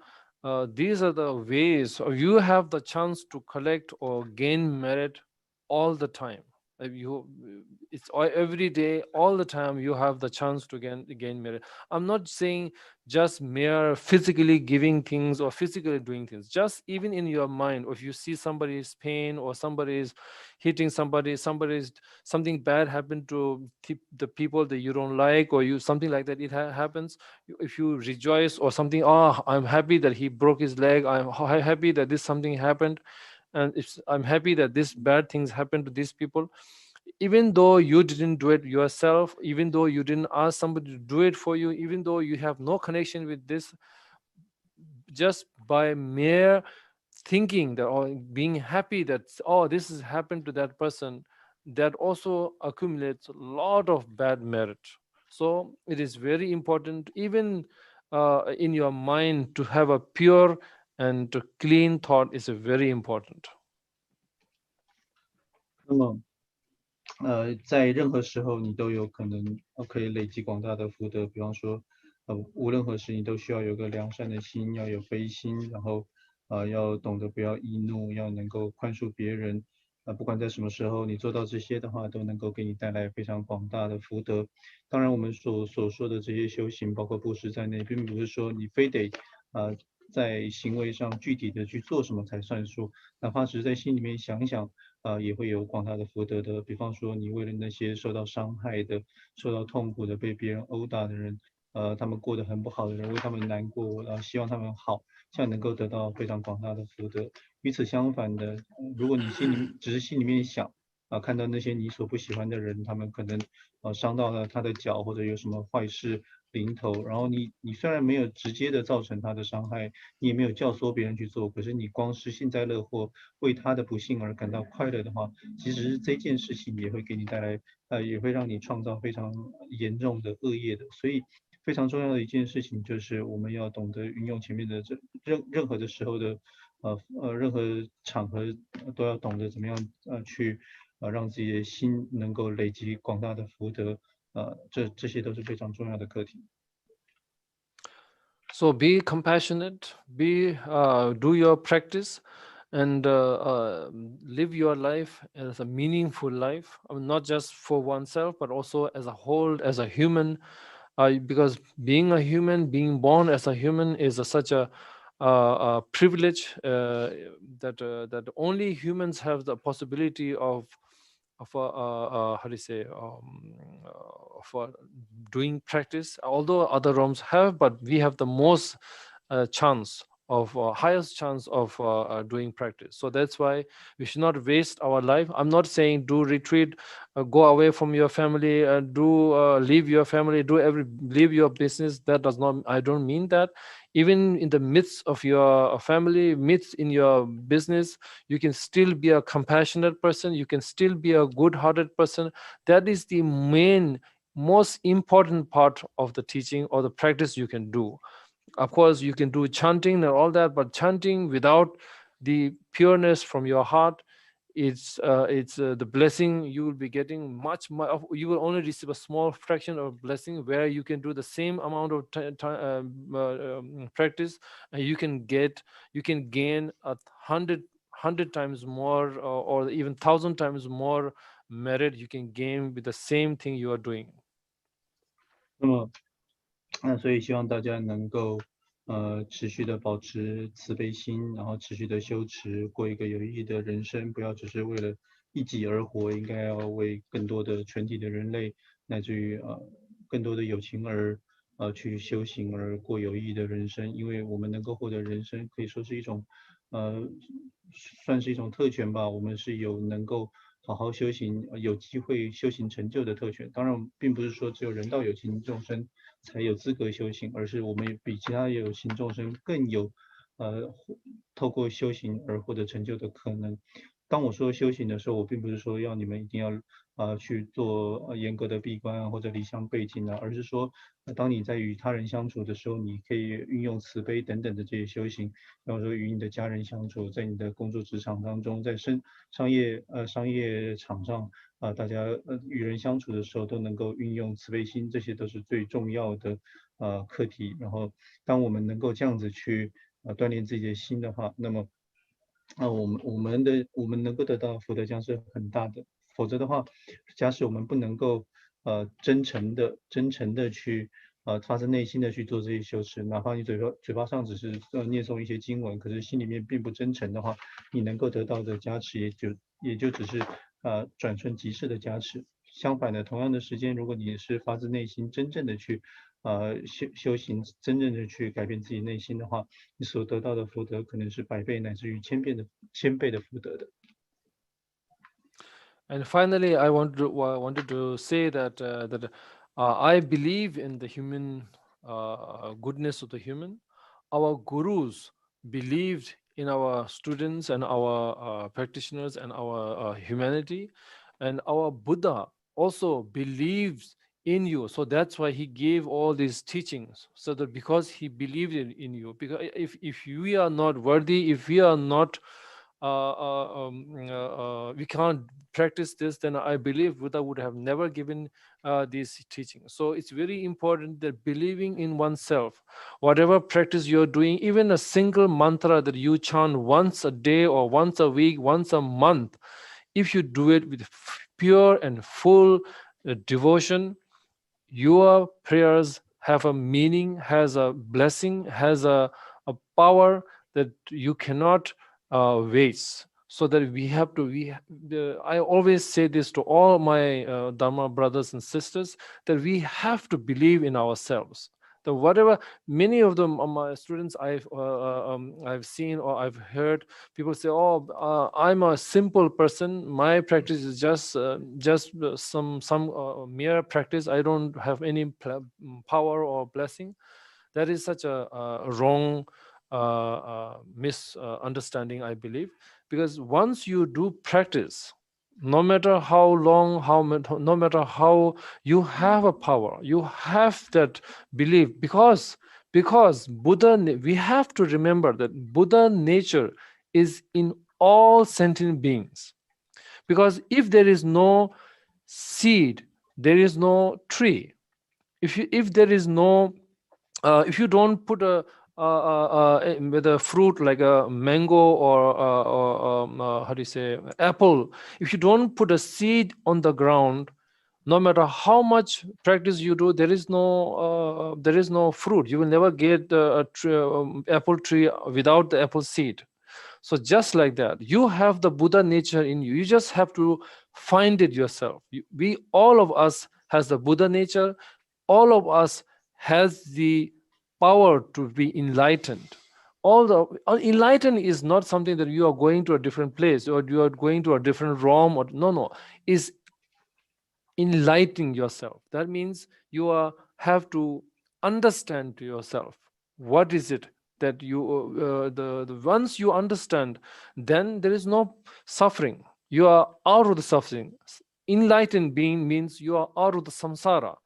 These are the ways you have the chance to collect or gain merit all the time. It's every day, all the time you have the chance to gain merit. I'm not saying just mere physically giving things or physically doing things. Just even in your mind, or if you see somebody's pain or somebody is hitting something bad happened to the people that you don't like, or something like that, it happens. If you rejoice or something, I'm happy that he broke his leg. I'm happy that this something happened. And I'm happy that this bad things happened to these people. Even though you didn't do it yourself, even though you didn't ask somebody to do it for you, even though you have no connection with this, just by mere thinking that or being happy that, this has happened to that person, that also accumulates a lot of bad merit. So it is very important, even in your mind, to have a pure and clean thought is very important. 那么，在任何时候你都有可能可以累积广大的福德。比方说，无论何时你都需要有个良善的心，要有悲心，然后要懂得不要易怒，要能够宽恕别人。不管在什么时候你做到这些的话，都能够给你带来非常广大的福德。当然，我们所说的这些修行，包括布施在内，并不是说你非得在行为上具体的去做什么才算数，哪怕只是在心里面想想，也会有广大的福德的。比方说，你为了那些受到伤害的、受到痛苦的、被别人殴打的人，他们过得很不好的人，为他们难过，希望他们好，这样能够得到非常广大的福德。与此相反的，如果你只是心里面想，看到那些你所不喜欢的人，他们可能伤到了他的脚，或者有什么坏事临头，然后你虽然没有直接的造成他的伤害，你也没有教唆别人去做，可是你光是幸灾乐祸，为他的不幸而感到快乐的话，其实这件事情也会给你带来也会让你创造非常严重的恶业的。所以非常重要的一件事情就是我们要懂得运用前面的任何的时候的任何场合都要懂得怎么样去让自己的心能够累积广大的福德，这些都是非常重要的课题。So be compassionate, do your practice, and live your life as a meaningful life, not just for oneself, but also as a whole, as a human. Because being a human, being born as a human, is such a privilege that only humans have the possibility of how do you say for doing practice. Although other realms have, but we have the most chance of highest chance of doing practice. So that's why we should not waste our life. I'm not saying do retreat, go away from your family, leave your family, leave your business. That does not, I don't mean that. Even in the midst of your family, midst in your business, you can still be a compassionate person, you can still be a good-hearted person. That is the most important part of the teaching or the practice you can do. Of course, you can do chanting and all that, but chanting without the pureness from your heart, it's the blessing you will be getting much more. You will only receive a small fraction of blessing, where you can do the same amount of practice, and you can gain 100 times more, or even 1,000 times more merit you can gain with the same thing you are doing. 所以希望大家能够持续的保持慈悲心，然后持续的修持，过一个有意义的人生，不要只是为了一己而活，应该要为更多的全体的人类，乃至于更多的有情而去修行，而过有意义的人生。因为我们能够获得人生，可以说是一种算是一种特权吧。我们是有能够好好修行，有机会修行成就的特权。当然，并不是说只有人道有情众生才有资格修行，而是我们比其他有情众生更有透过修行而获得成就的可能。当我说修行的时候，我并不是说要你们一定要去做严格的闭关或者离乡背井而是说，当你在与他人相处的时候，你可以运用慈悲等等的这些修行。比方说与你的家人相处，在你的工作职场当中，在商业场上大家与人相处的时候都能够运用慈悲心，这些都是最重要的课题。然后当我们能够这样子去锻炼自己的心的话，那么我们能够得到福德将是很大的。否则的话，假使我们不能够真诚的去发自内心的去做这些修持，哪怕你嘴巴上只是念诵一些经文，可是心里面并不真诚的话，你能够得到的加持也就只是转瞬即逝的加持。相反的，同样的时间，如果你是发自内心真正的去修行，真正的去改变自己内心的话，你所得到的福德可能是100倍乃至于1000倍的福德的。And finally, I wanted to say that I believe in the human goodness of the human. Our gurus believed in our students and our practitioners and our humanity, and our Buddha also believes in you. So that's why he gave all these teachings, so that because he believed in you. Because if we are not worthy, if we are not we can't practice this, then I believe Buddha would have never given these teachings. So it's very important that believing in oneself, whatever practice you're doing, even a single mantra that you chant once a day or once a week, once a month, if you do it with pure and full devotion, your prayers have a meaning, has a blessing, has a power that you cannot waste. So that we have to, I always say this to all my Dharma brothers and sisters, that we have to believe in ourselves. That whatever, many of them, my students I've seen or I've heard people say, "Oh, I'm a simple person. My practice is just some mere practice. I don't have any power or blessing." That is such a wrong misunderstanding, I believe, because once you do practice, no matter how long, no matter how, you have a power, you have that belief, because Buddha, we have to remember that Buddha nature is in all sentient beings. Because if there is no seed, there is no tree. If there is no if you don't put with a fruit like a mango or how do you say, apple, if you don't put a seed on the ground, no matter how much practice you do, there is no fruit. You will never get apple tree without the apple seed. So just like that, you have the Buddha nature in you. You just have to find it yourself. All of us has the Buddha nature. All of us has the power to be enlightened. Enlightened is not something that you are going to a different place or you are going to a different realm. No. Is enlightening yourself. That means you have to understand to yourself what is it that you once you understand, then there is no suffering. You are out of the suffering. Enlightened being means you are out of the samsara.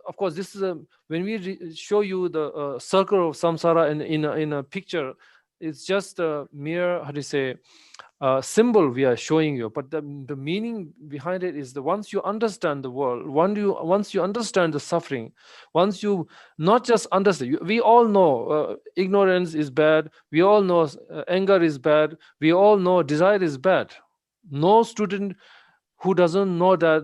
Of course, this is when we show you the circle of samsara in a picture, it's just a mere, how do you say, symbol we are showing you. But the meaning behind it is that once you understand the world, once you understand the suffering, once you not just understand, we all know ignorance is bad. We all know anger is bad. We all know desire is bad. No student who doesn't know that,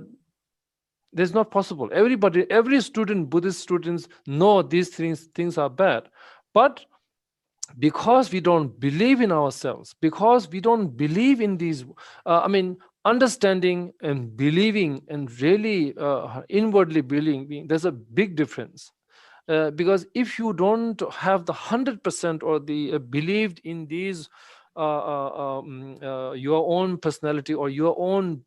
that's not possible. Every student, Buddhist students know these things are bad. But because we don't believe in ourselves, because we don't believe in these, understanding and believing and really inwardly believing, there's a big difference. Because if you don't have the 100% or the believed in these your own personality or your own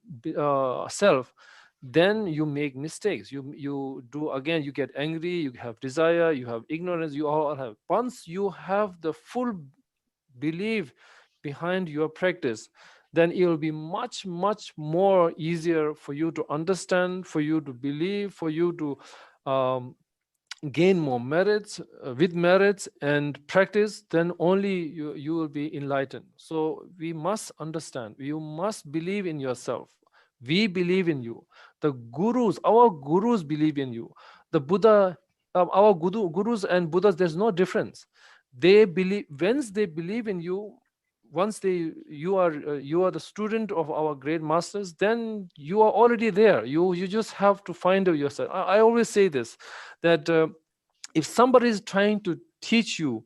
self, then you make mistakes. You do, again, you get angry, you have desire, you have ignorance, you all have. Once you have the full belief behind your practice, then it will be much, much more easier for you to understand, for you to believe, for you to gain more merits, with merits and practice, then only you will be enlightened. So we must understand, you must believe in yourself. We believe in you. The gurus, our gurus believe in you. The Buddha, our gurus and Buddhas, there's no difference. They believe, once they believe in you, once you are the student of our great masters, then you are already there. You just have to find out yourself. I always say this, that if somebody is trying to teach you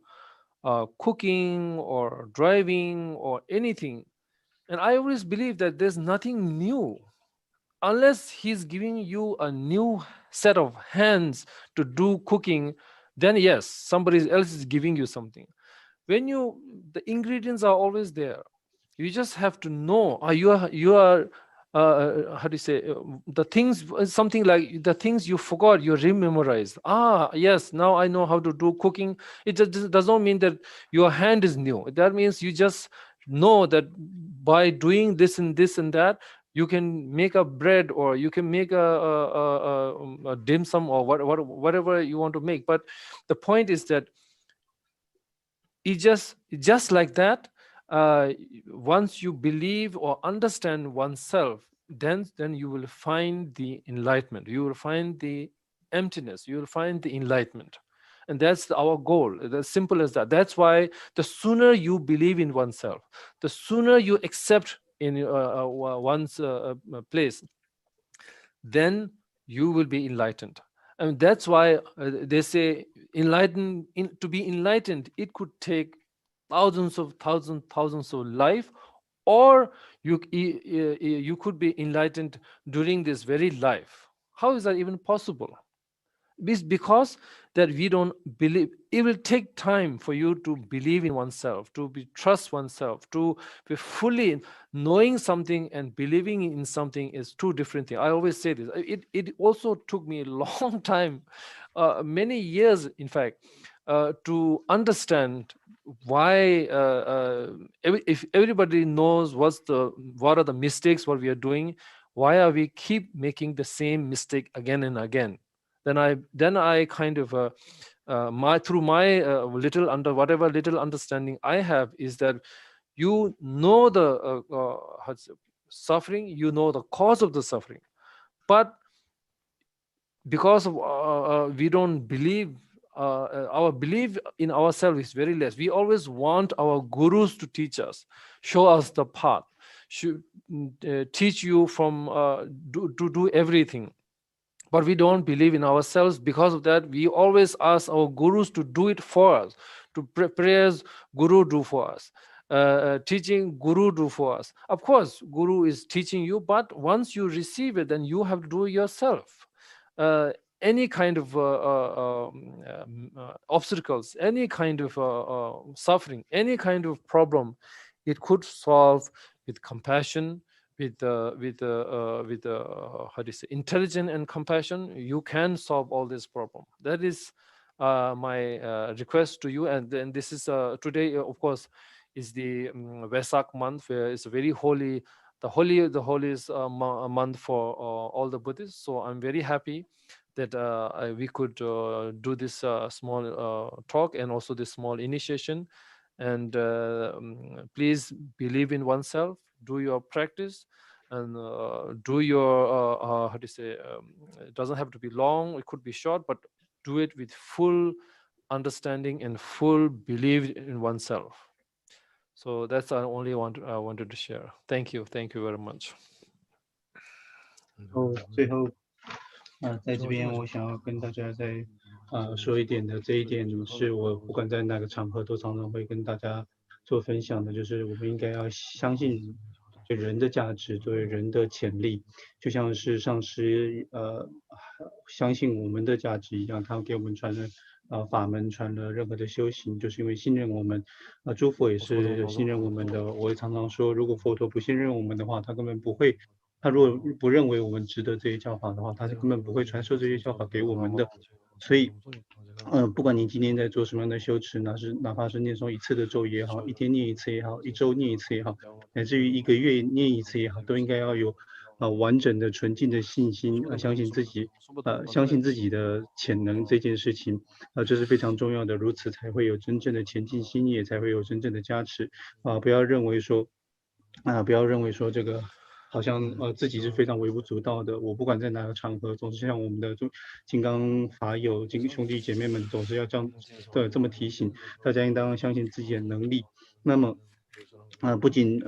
cooking or driving or anything, and I always believe that there's nothing new unless he's giving you a new set of hands to do cooking. Then yes, somebody else is giving you something. When the ingredients are always there, you just have to know. You are how do you say, the things, something like the things you forgot, you rememorized. Yes, now I know how to do cooking. It just does not mean that your hand is new. That means you just know that by doing this and this and that, You can make a bread, or you can make a dim sum, or whatever you want to make. But the point is that it just like that, once you believe or understand oneself, then you will find the enlightenment. You will find the emptiness. You will find the enlightenment. And that's our goal. As simple as that. That's why the sooner you believe in oneself, the sooner you accept in one's place, then you will be enlightened. And that's why they say to be enlightened, it could take thousands of life, or you could be enlightened during this very life. How is that even possible? Because that we don't believe. It will take time for you to believe in oneself, to trust oneself, to be fully knowing something and believing in something is two different things. I always say this. It also took me a long time, many years, in fact, to understand why. If everybody knows what are the mistakes what we are doing, why are we keep making the same mistake again and again? Then I kind of through my whatever little understanding I have, is that you know the suffering, you know the cause of the suffering, but because of we don't believe, our belief in ourselves is very less. We always want our gurus to teach us, show us the path, should teach you from to do everything. But we don't believe in ourselves. Because of that, we always ask our gurus to do it for us, to prayers guru do for us, teaching guru do for us. Of course, guru is teaching you, but once you receive it, then you have to do it yourself. Any kind of obstacles, any kind of suffering, any kind of problem, it could solve with compassion, with how do you say, intelligence and compassion. You can solve all this problem. That is my request to you. And then this is today, of course, is the Vesak month, where it's very holy, the holiest month for all the Buddhists. So I'm very happy that we could do this small talk, and also this small initiation. And please believe in oneself, do your practice, and do your how do you say, it doesn't have to be long, it could be short, but do it with full understanding and full belief in oneself. So that's I wanted to share. Thank you very much. 最后在这边我想要跟大家再说一点的，这一点是我不管在哪个场合都常常会跟大家做分享的，就是我们应该要相信对人的价值，对人的潜力，就像是上师相信我们的价值一样，他给我们传了法门，传了任何的修行，就是因为信任我们。诸佛也是信任我们的。我也常常说，如果佛陀不信任我们的话，他根本不会。他如果不认为我们值得这些教法的话，他是根本不会传授这些教法给我们的。所以，不管您今天在做什么样的修持，哪怕是念诵一次的咒也好，一天念一次也好，一周念一次也好，乃至于一个月念一次也好，都应该要有完整的纯净的信心，相信自己的潜能这件事情，这是非常重要的。如此才会有真正的前进心，也才会有真正的加持。不要认为说这个。好像自己是非常微不足道的，我不管在哪个场合，总是像我们的金刚法友、兄弟姐妹们，总是要这么提醒大家，应当相信自己的能力。那么，不仅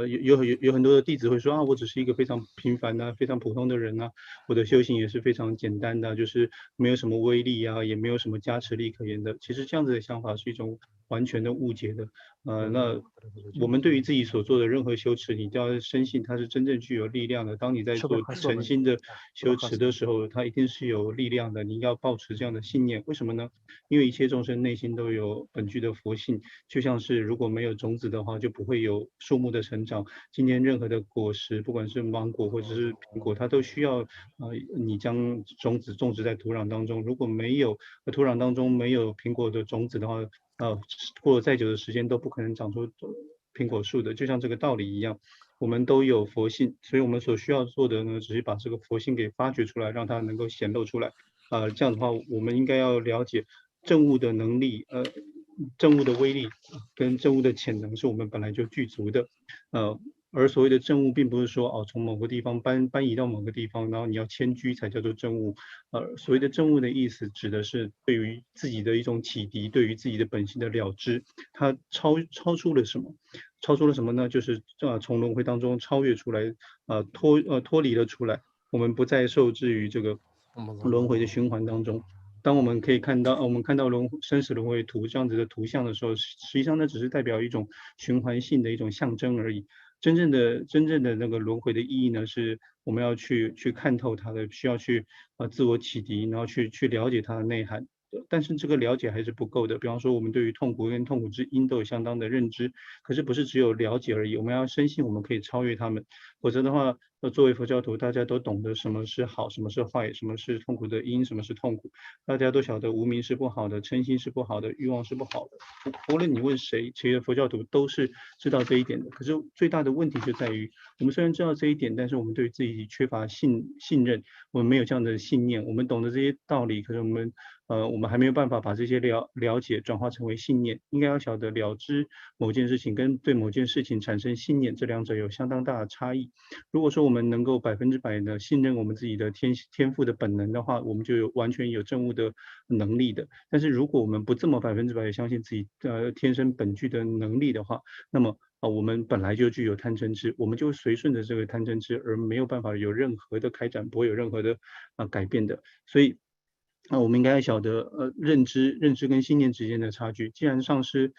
有很多的弟子会说我只是一个非常平凡的、非常普通的人啊，我的修行也是非常简单的，就是没有什么威力啊，也没有什么加持力可言的。其实这样子的想法是一种完全的误解的。那我们对于自己所做的任何修持，你都要深信它是真正具有力量的。当你在做诚心的修持的时候，它一定是有力量的。你要抱持这样的信念，为什么呢？因为一切众生内心都有本具的佛性，就像是如果没有种子的话，就不会有树木的成长。今天任何的果实，不管是芒果或者是苹果，它都需要你将种子种植在土壤当中。如果没有土壤当中没有苹果的种子的话，过了再久的时间都不可能长出苹果树的，就像这个道理一样。我们都有佛性，所以我们所需要做的呢，只是把这个佛性给发掘出来，让它能够显露出来。这样的话，我们应该要了解证悟的能力，证悟的威力跟证悟的潜能是我们本来就具足的，而所谓的证悟，并不是说从某个地方搬移到某个地方，然后你要迁居才叫做证悟。所谓的证悟的意思，指的是对于自己的一种启迪，对于自己的本性的了知，它超出了什么？超出了什么呢？就是从轮回当中超越出来，脱离了出来，我们不再受制于这个轮回的循环当中。当我们可以看到，我们看到生死轮回图这样子的图像的时候，实际上那只是代表一种循环性的一种象征而已。真正的那个轮回的意义呢，是我们要去看透它的，需要去自我启迪，然后去了解它的内涵。但是这个了解还是不够的。比方说，我们对于痛苦跟痛苦之因都有相当的认知，可是不是只有了解而已，我们要深信我们可以超越他们。否则的话，作为佛教徒，大家都懂得什么是好，什么是坏，什么是痛苦的因，什么是痛苦。大家都晓得无明是不好的，嗔心是不好的，欲望是不好的。无论你问谁，其实佛教徒都是知道这一点的。可是最大的问题就在于，我们虽然知道这一点，但是我们对自己缺乏信任，我们没有这样的信念。我们懂得这些道理，可是我们还没有办法把这些了解转化成为信念。应该要晓得了知某件事情跟对某件事情产生信念，这两者有相当大的差异。如果说我们能够100%的信任我们自己的天赋的本能的话，我们就完全有证悟的能力的。但是如果我们不这么100%相信自己天生本具的能力的话，那么我们本来就具有贪嗔痴，我们就随顺着这个贪嗔痴，而没有办法有任何的开展，不会有任何的改变的。所以我们应该晓得认知跟信念之间的差距。既然上师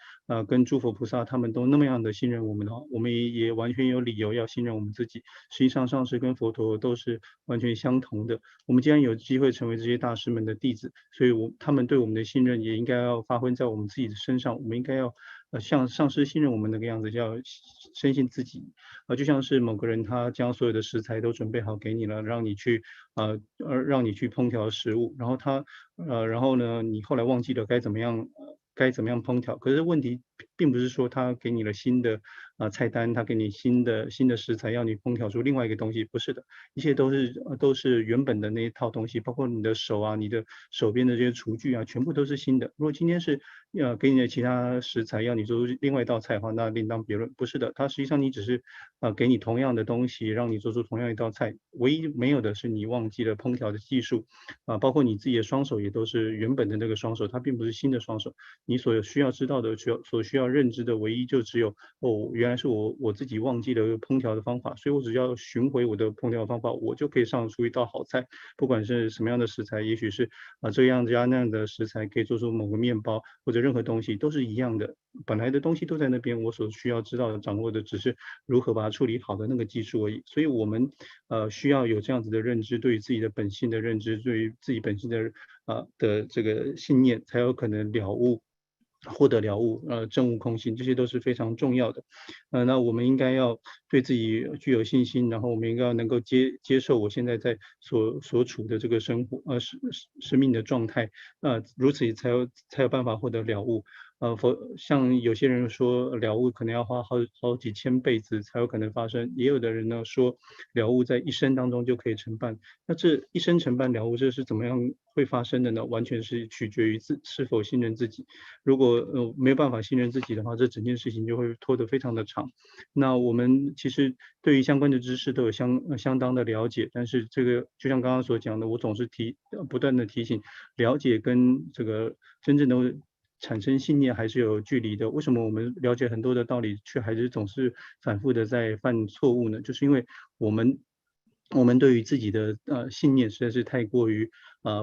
跟诸佛菩萨他们都那么样的信任我们的话，我们也完全有理由要信任我们自己。实际上上师跟佛陀都是完全相同的。我们既然有机会成为这些大师们的弟子，所以他们对我们的信任也应该要发挥在我们自己的身上。我们应该要像上师信任我们那个样子，要深信自己。就像是某个人他将所有的食材都准备好给你了，让你去烹调食物，然后呢，你后来忘记了该怎么样烹调。可是问题并不是说他给你了新的菜单，他给你新的食材，要你烹调出另外一个东西，不是的，一切都是原本的那一套东西，包括你的手啊，你的手边的这些厨具啊，全部都是新的。如果今天是给你的其他食材要你做出另外一道菜的话，那另当别论。不是的，它实际上你只是给你同样的东西，让你做出同样一道菜，唯一没有的是你忘记了烹调的技术包括你自己的双手也都是原本的那个双手，它并不是新的双手。你所需要知道的所需要认知的唯一就只有原来是我自己忘记了烹调的方法，所以我只要寻回我的烹调方法，我就可以上出一道好菜。不管是什么样的食材，也许是这样加那样的食材可以做出某个面包，或者任何东西都是一样的，本来的东西都在那边，我所需要知道的掌握的只是如何把它处理好的那个技术而已。所以我们需要有这样子的认知，对于自己的本性的认知，对于自己本性的这个信念，才有可能获得了悟，证悟空性，这些都是非常重要的。那我们应该要对自己具有信心，然后我们应该要能够接受我现在在所处的这个生命的状态，如此才有办法获得了悟。像有些人说了悟可能要花好几千辈子才有可能发生，也有的人呢说了悟在一生当中就可以成办。那这一生成办了悟，这是怎么样会发生的呢？完全是取决于是否信任自己。如果没有办法信任自己的话，这整件事情就会拖得非常的长。那我们其实对于相关的知识都有相当的了解，但是这个就像刚刚所讲的，我总是不断的提醒，了解跟这个真正的产生信念还是有距离的。为什么我们了解很多的道理，却还是总是反复的在犯错误呢？就是因为我们对于自己的信念实在是太过于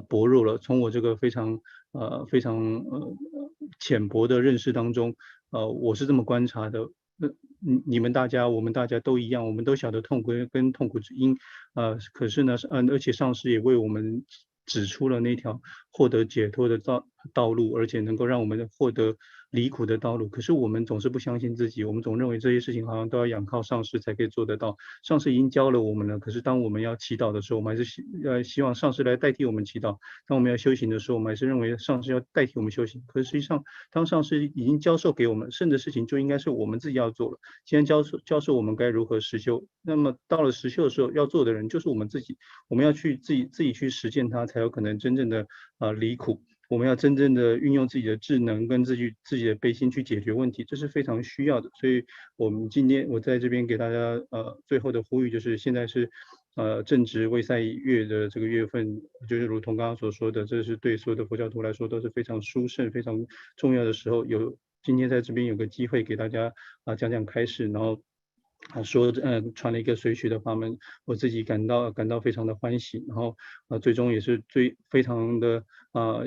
薄弱了。从我这个非常浅薄的认识当中，我是这么观察的。你们大家，我们大家都一样，我们都晓得痛苦跟痛苦之因，可是呢，而且上师也为我们指出了那条获得解脱的道路，而且能够让我们获得离苦的道路。可是我们总是不相信自己，我们总认为这些事情好像都要仰靠上师才可以做得到。上师已经教了我们了，可是当我们要祈祷的时候，我们还是希望上师来代替我们祈祷。当我们要修行的时候，我们还是认为上师要代替我们修行。可是实际上，当上师已经教授给我们，圣的事情就应该是我们自己要做了。既然教授我们该如何实修，那么到了实修的时候，要做的人就是我们自己。我们要去自己去实践它，才有可能真正的离苦。我们要真正的运用自己的智能跟自己的悲心去解决问题，这是非常需要的。所以我们今天我在这边给大家最后的呼吁，就是现在是正值卫塞月的这个月份，就是如同刚刚所说的，这是对所有的佛教徒来说都是非常殊胜非常重要的时候。今天在这边有个机会给大家讲讲开示，然后说传了一个随许的法门，我自己感到非常的欢喜，然后最终也是非常的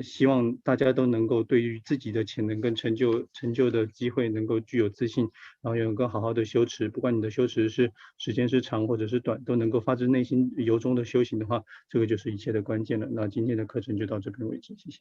希望大家都能够对于自己的潜能跟成就的机会能够具有自信，然后也能够好好的修持，不管你的修持是时间是长或者是短，都能够发自内心由衷的修行的话，这个就是一切的关键了。那今天的课程就到这边为止，谢谢。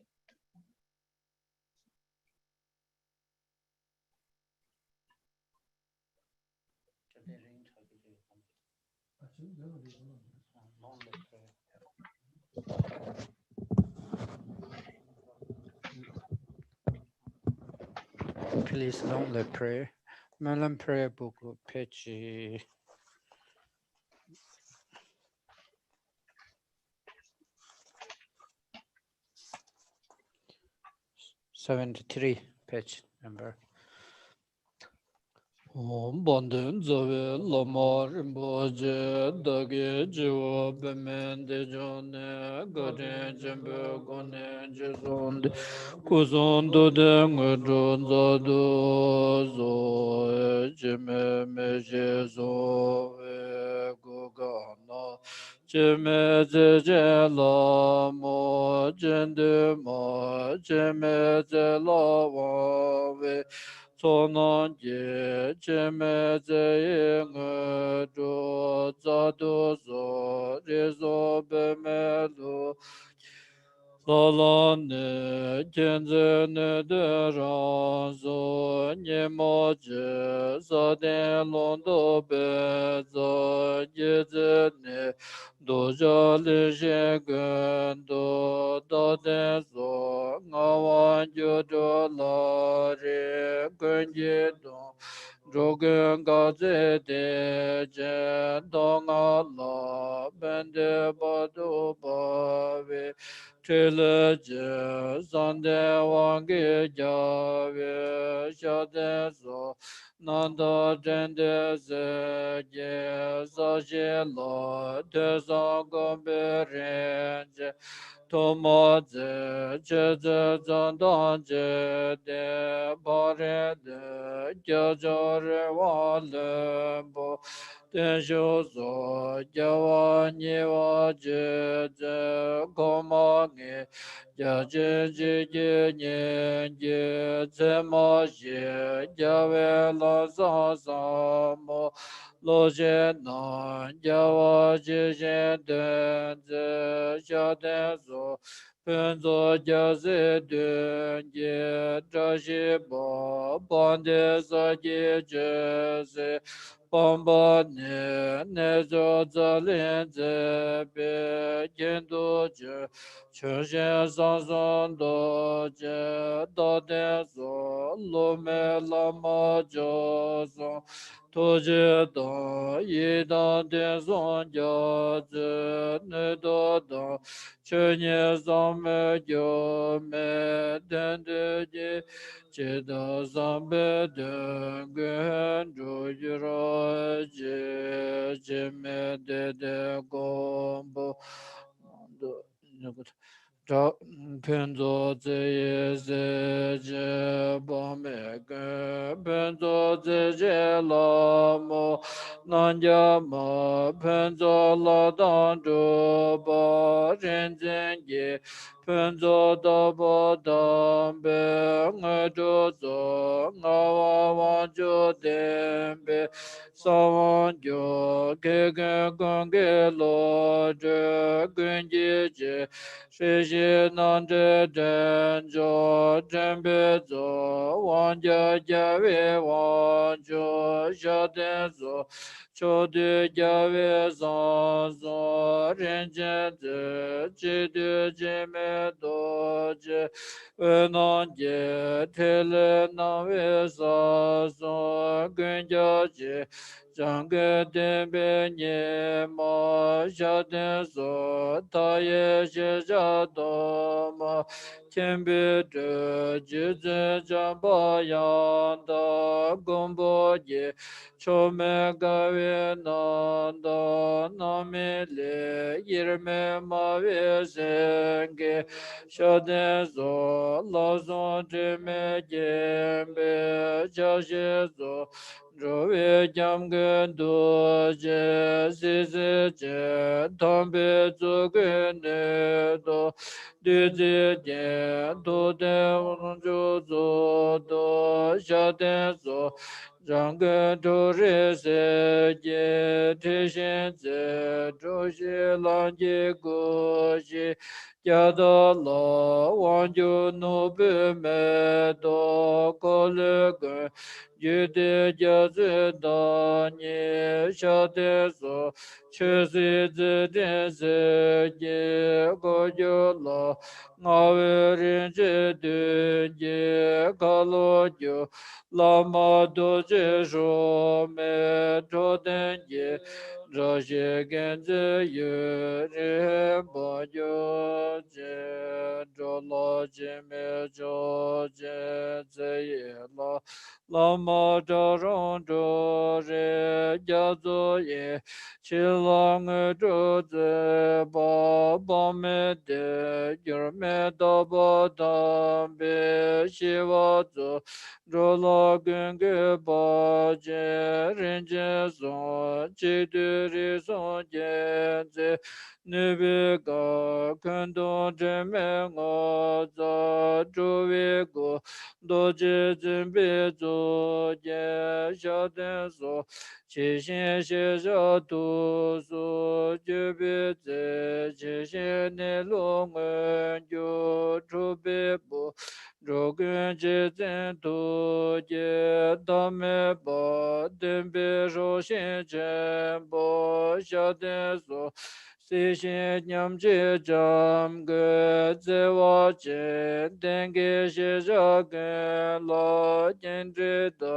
Please lonely prayer. Melon prayer book page 73 page number. Om Bandhan Zave Lama Rinpoche Dage Jiva Bemen De Jone Garen Jembe Gone Jezonde Kuzondo De Ngedron Zado Zo Jeme Meje Zo Gugana Jeme Zeje Lamo Jende Ma Jeme Zela Wave Sonan je cheme ze nge do za do zo re zo be me lo la ne jen ze ne de ran zo nye mo je za de lon do be za ye ze ne do ja le je gen do da de zo nga wan jo do la re gen je do Jogen ga ze de je do nga la ben de ba do ba we Chile je san de wang ge ja we sha de so Nanda jen de ze je sa je la de sa gom be ren je Toma ze je ze zan dan je de ba re de ja ja re wa le bo ten shu so ja wa ni wa je ze go ma nge ja je je je nye je ze ma je ja we la sa sa mo lo je na ja wa je je de ze sha de so pen zo ja ze de je zha shi bo ban de sa je je ze Pamba ne zo za lin ze be jen do je chen shen san san do je da de zo lo me la ma jo son to je da yi da de son ja ze ne do da chen ye san me jo me den de je che da san be den gen jo yi ra je me de gombo Penzo ze ye ze je ba me ge Penzo ze je la mo nan ya ma Penzo la dan jo ba ren zen ye 分作道波当北我主作我王就点北萨王就给跟公给罗着跟姐姐谁是能这真就真别做王家家为王就小点做求对家为上所人间子基督姐妹多结为能结天来能为上所跟家结张个天边年毛小点所他也写下多么天边这几尊张巴扬的公婆也求me gawe nanda nami le yirme mawe senge shaden zo la zon jime jembe jashe zo Rove jam gen do je si si je tombe zu gen ne do du zi je do de wong ju zu do sha den zo zhang gen du ri se je ti xin zi zhu xi lang ji gu xi jia de lo wang ju nu bu me do ko le gen yu de jia zi da ni sha de so che zi zi de zi ji go ju la nga we rin ji de ji ka lo ju la ma do ji shu me zhu den ji zhe xie gen zi yu ri bo ju ji zhu la ji me zhu ji zi yi la Lama zhang zhu ri jia zu yi qi lang zhu zi ba ba me de yur me da ba dan bi xi wa zu zhu la gun ge ba jin rin jin song qi du ri song jian zi nu bi ga kun dong zhen me nga za zhu wi gu do ji zin bi zu ye xiao den su qi xin xie xiao du su ju bi zi qi xin ni lu ngen ju chu bi bu zhu gun ji zin tu ye da me ba den bi shu xin chen bo xiao den su si xin nyam ji zham ge zi wa jin den ge xie xiao gen la jin zhi de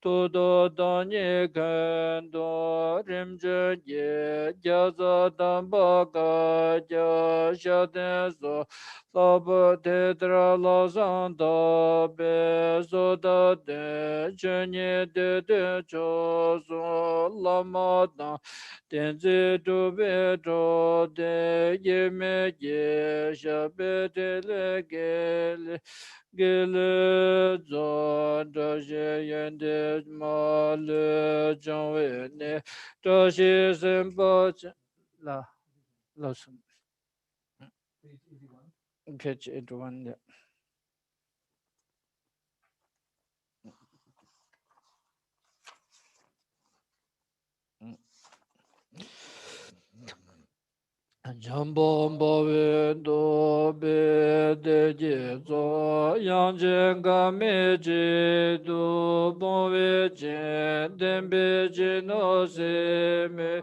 tu do da ni gen do rim zhi ye jia za dan ba ga jia xiao den su sa bu te tra la san da be so da de chen ni de de cho su la ma dan den zi zhu be zhu de ye me ye xia be de le ge le ge le zhuan zhe xie yan de ma le zhang wei ne zhe xie sen pa chen la shen page 81 yeah. Jambon bowe do be de je zo yang jen ga me je do bon we jen den be je no se me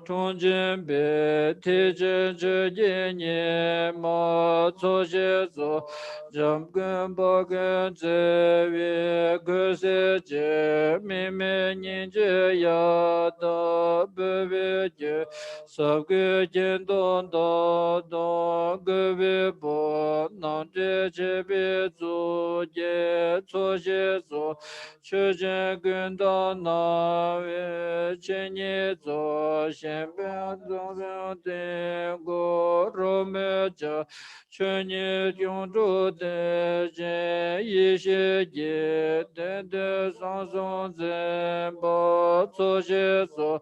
chong jen be te jen je je nie ma zo je zo jam gen ba gen ze we ge se je me me nyen je ya da be we je sab ge jen do da da ge we bo nan zhe che bi zu ye cu xie zu che zhen gun da na we chen ye zu xian bian zong bian den gu ru me jia chen ye jiong zhu de zhen yi xie ye den de sang song zhen ba cu xie zu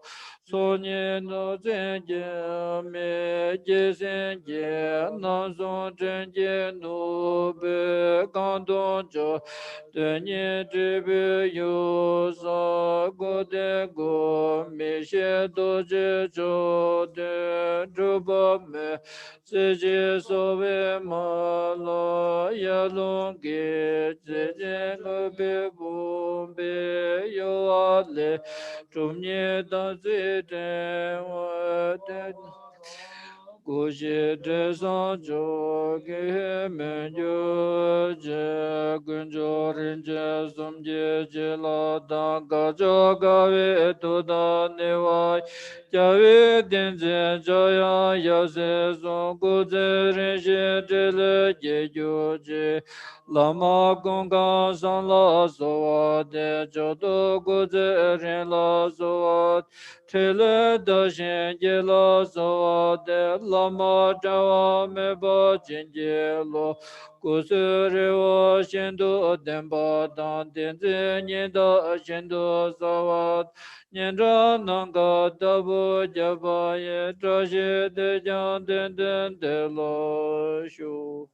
所念的真经，灭结心结南宋真结奴贝刚东者对你之辈有所过的过没些多之处的诸宝美自己所谓马罗亚龙给自己个别不别有阿累中年当最真我的故事之上就给们就这跟着人家送结结了当个这个月都到内外教育电子这样要是送故事人些这了解就这拉玛公刚上了所的就都故事人了所这了的先结了所的拉玛这我们不见结了故事人我先都等把当电子念到先都所念着那个的不加把也这些的讲等等的老修。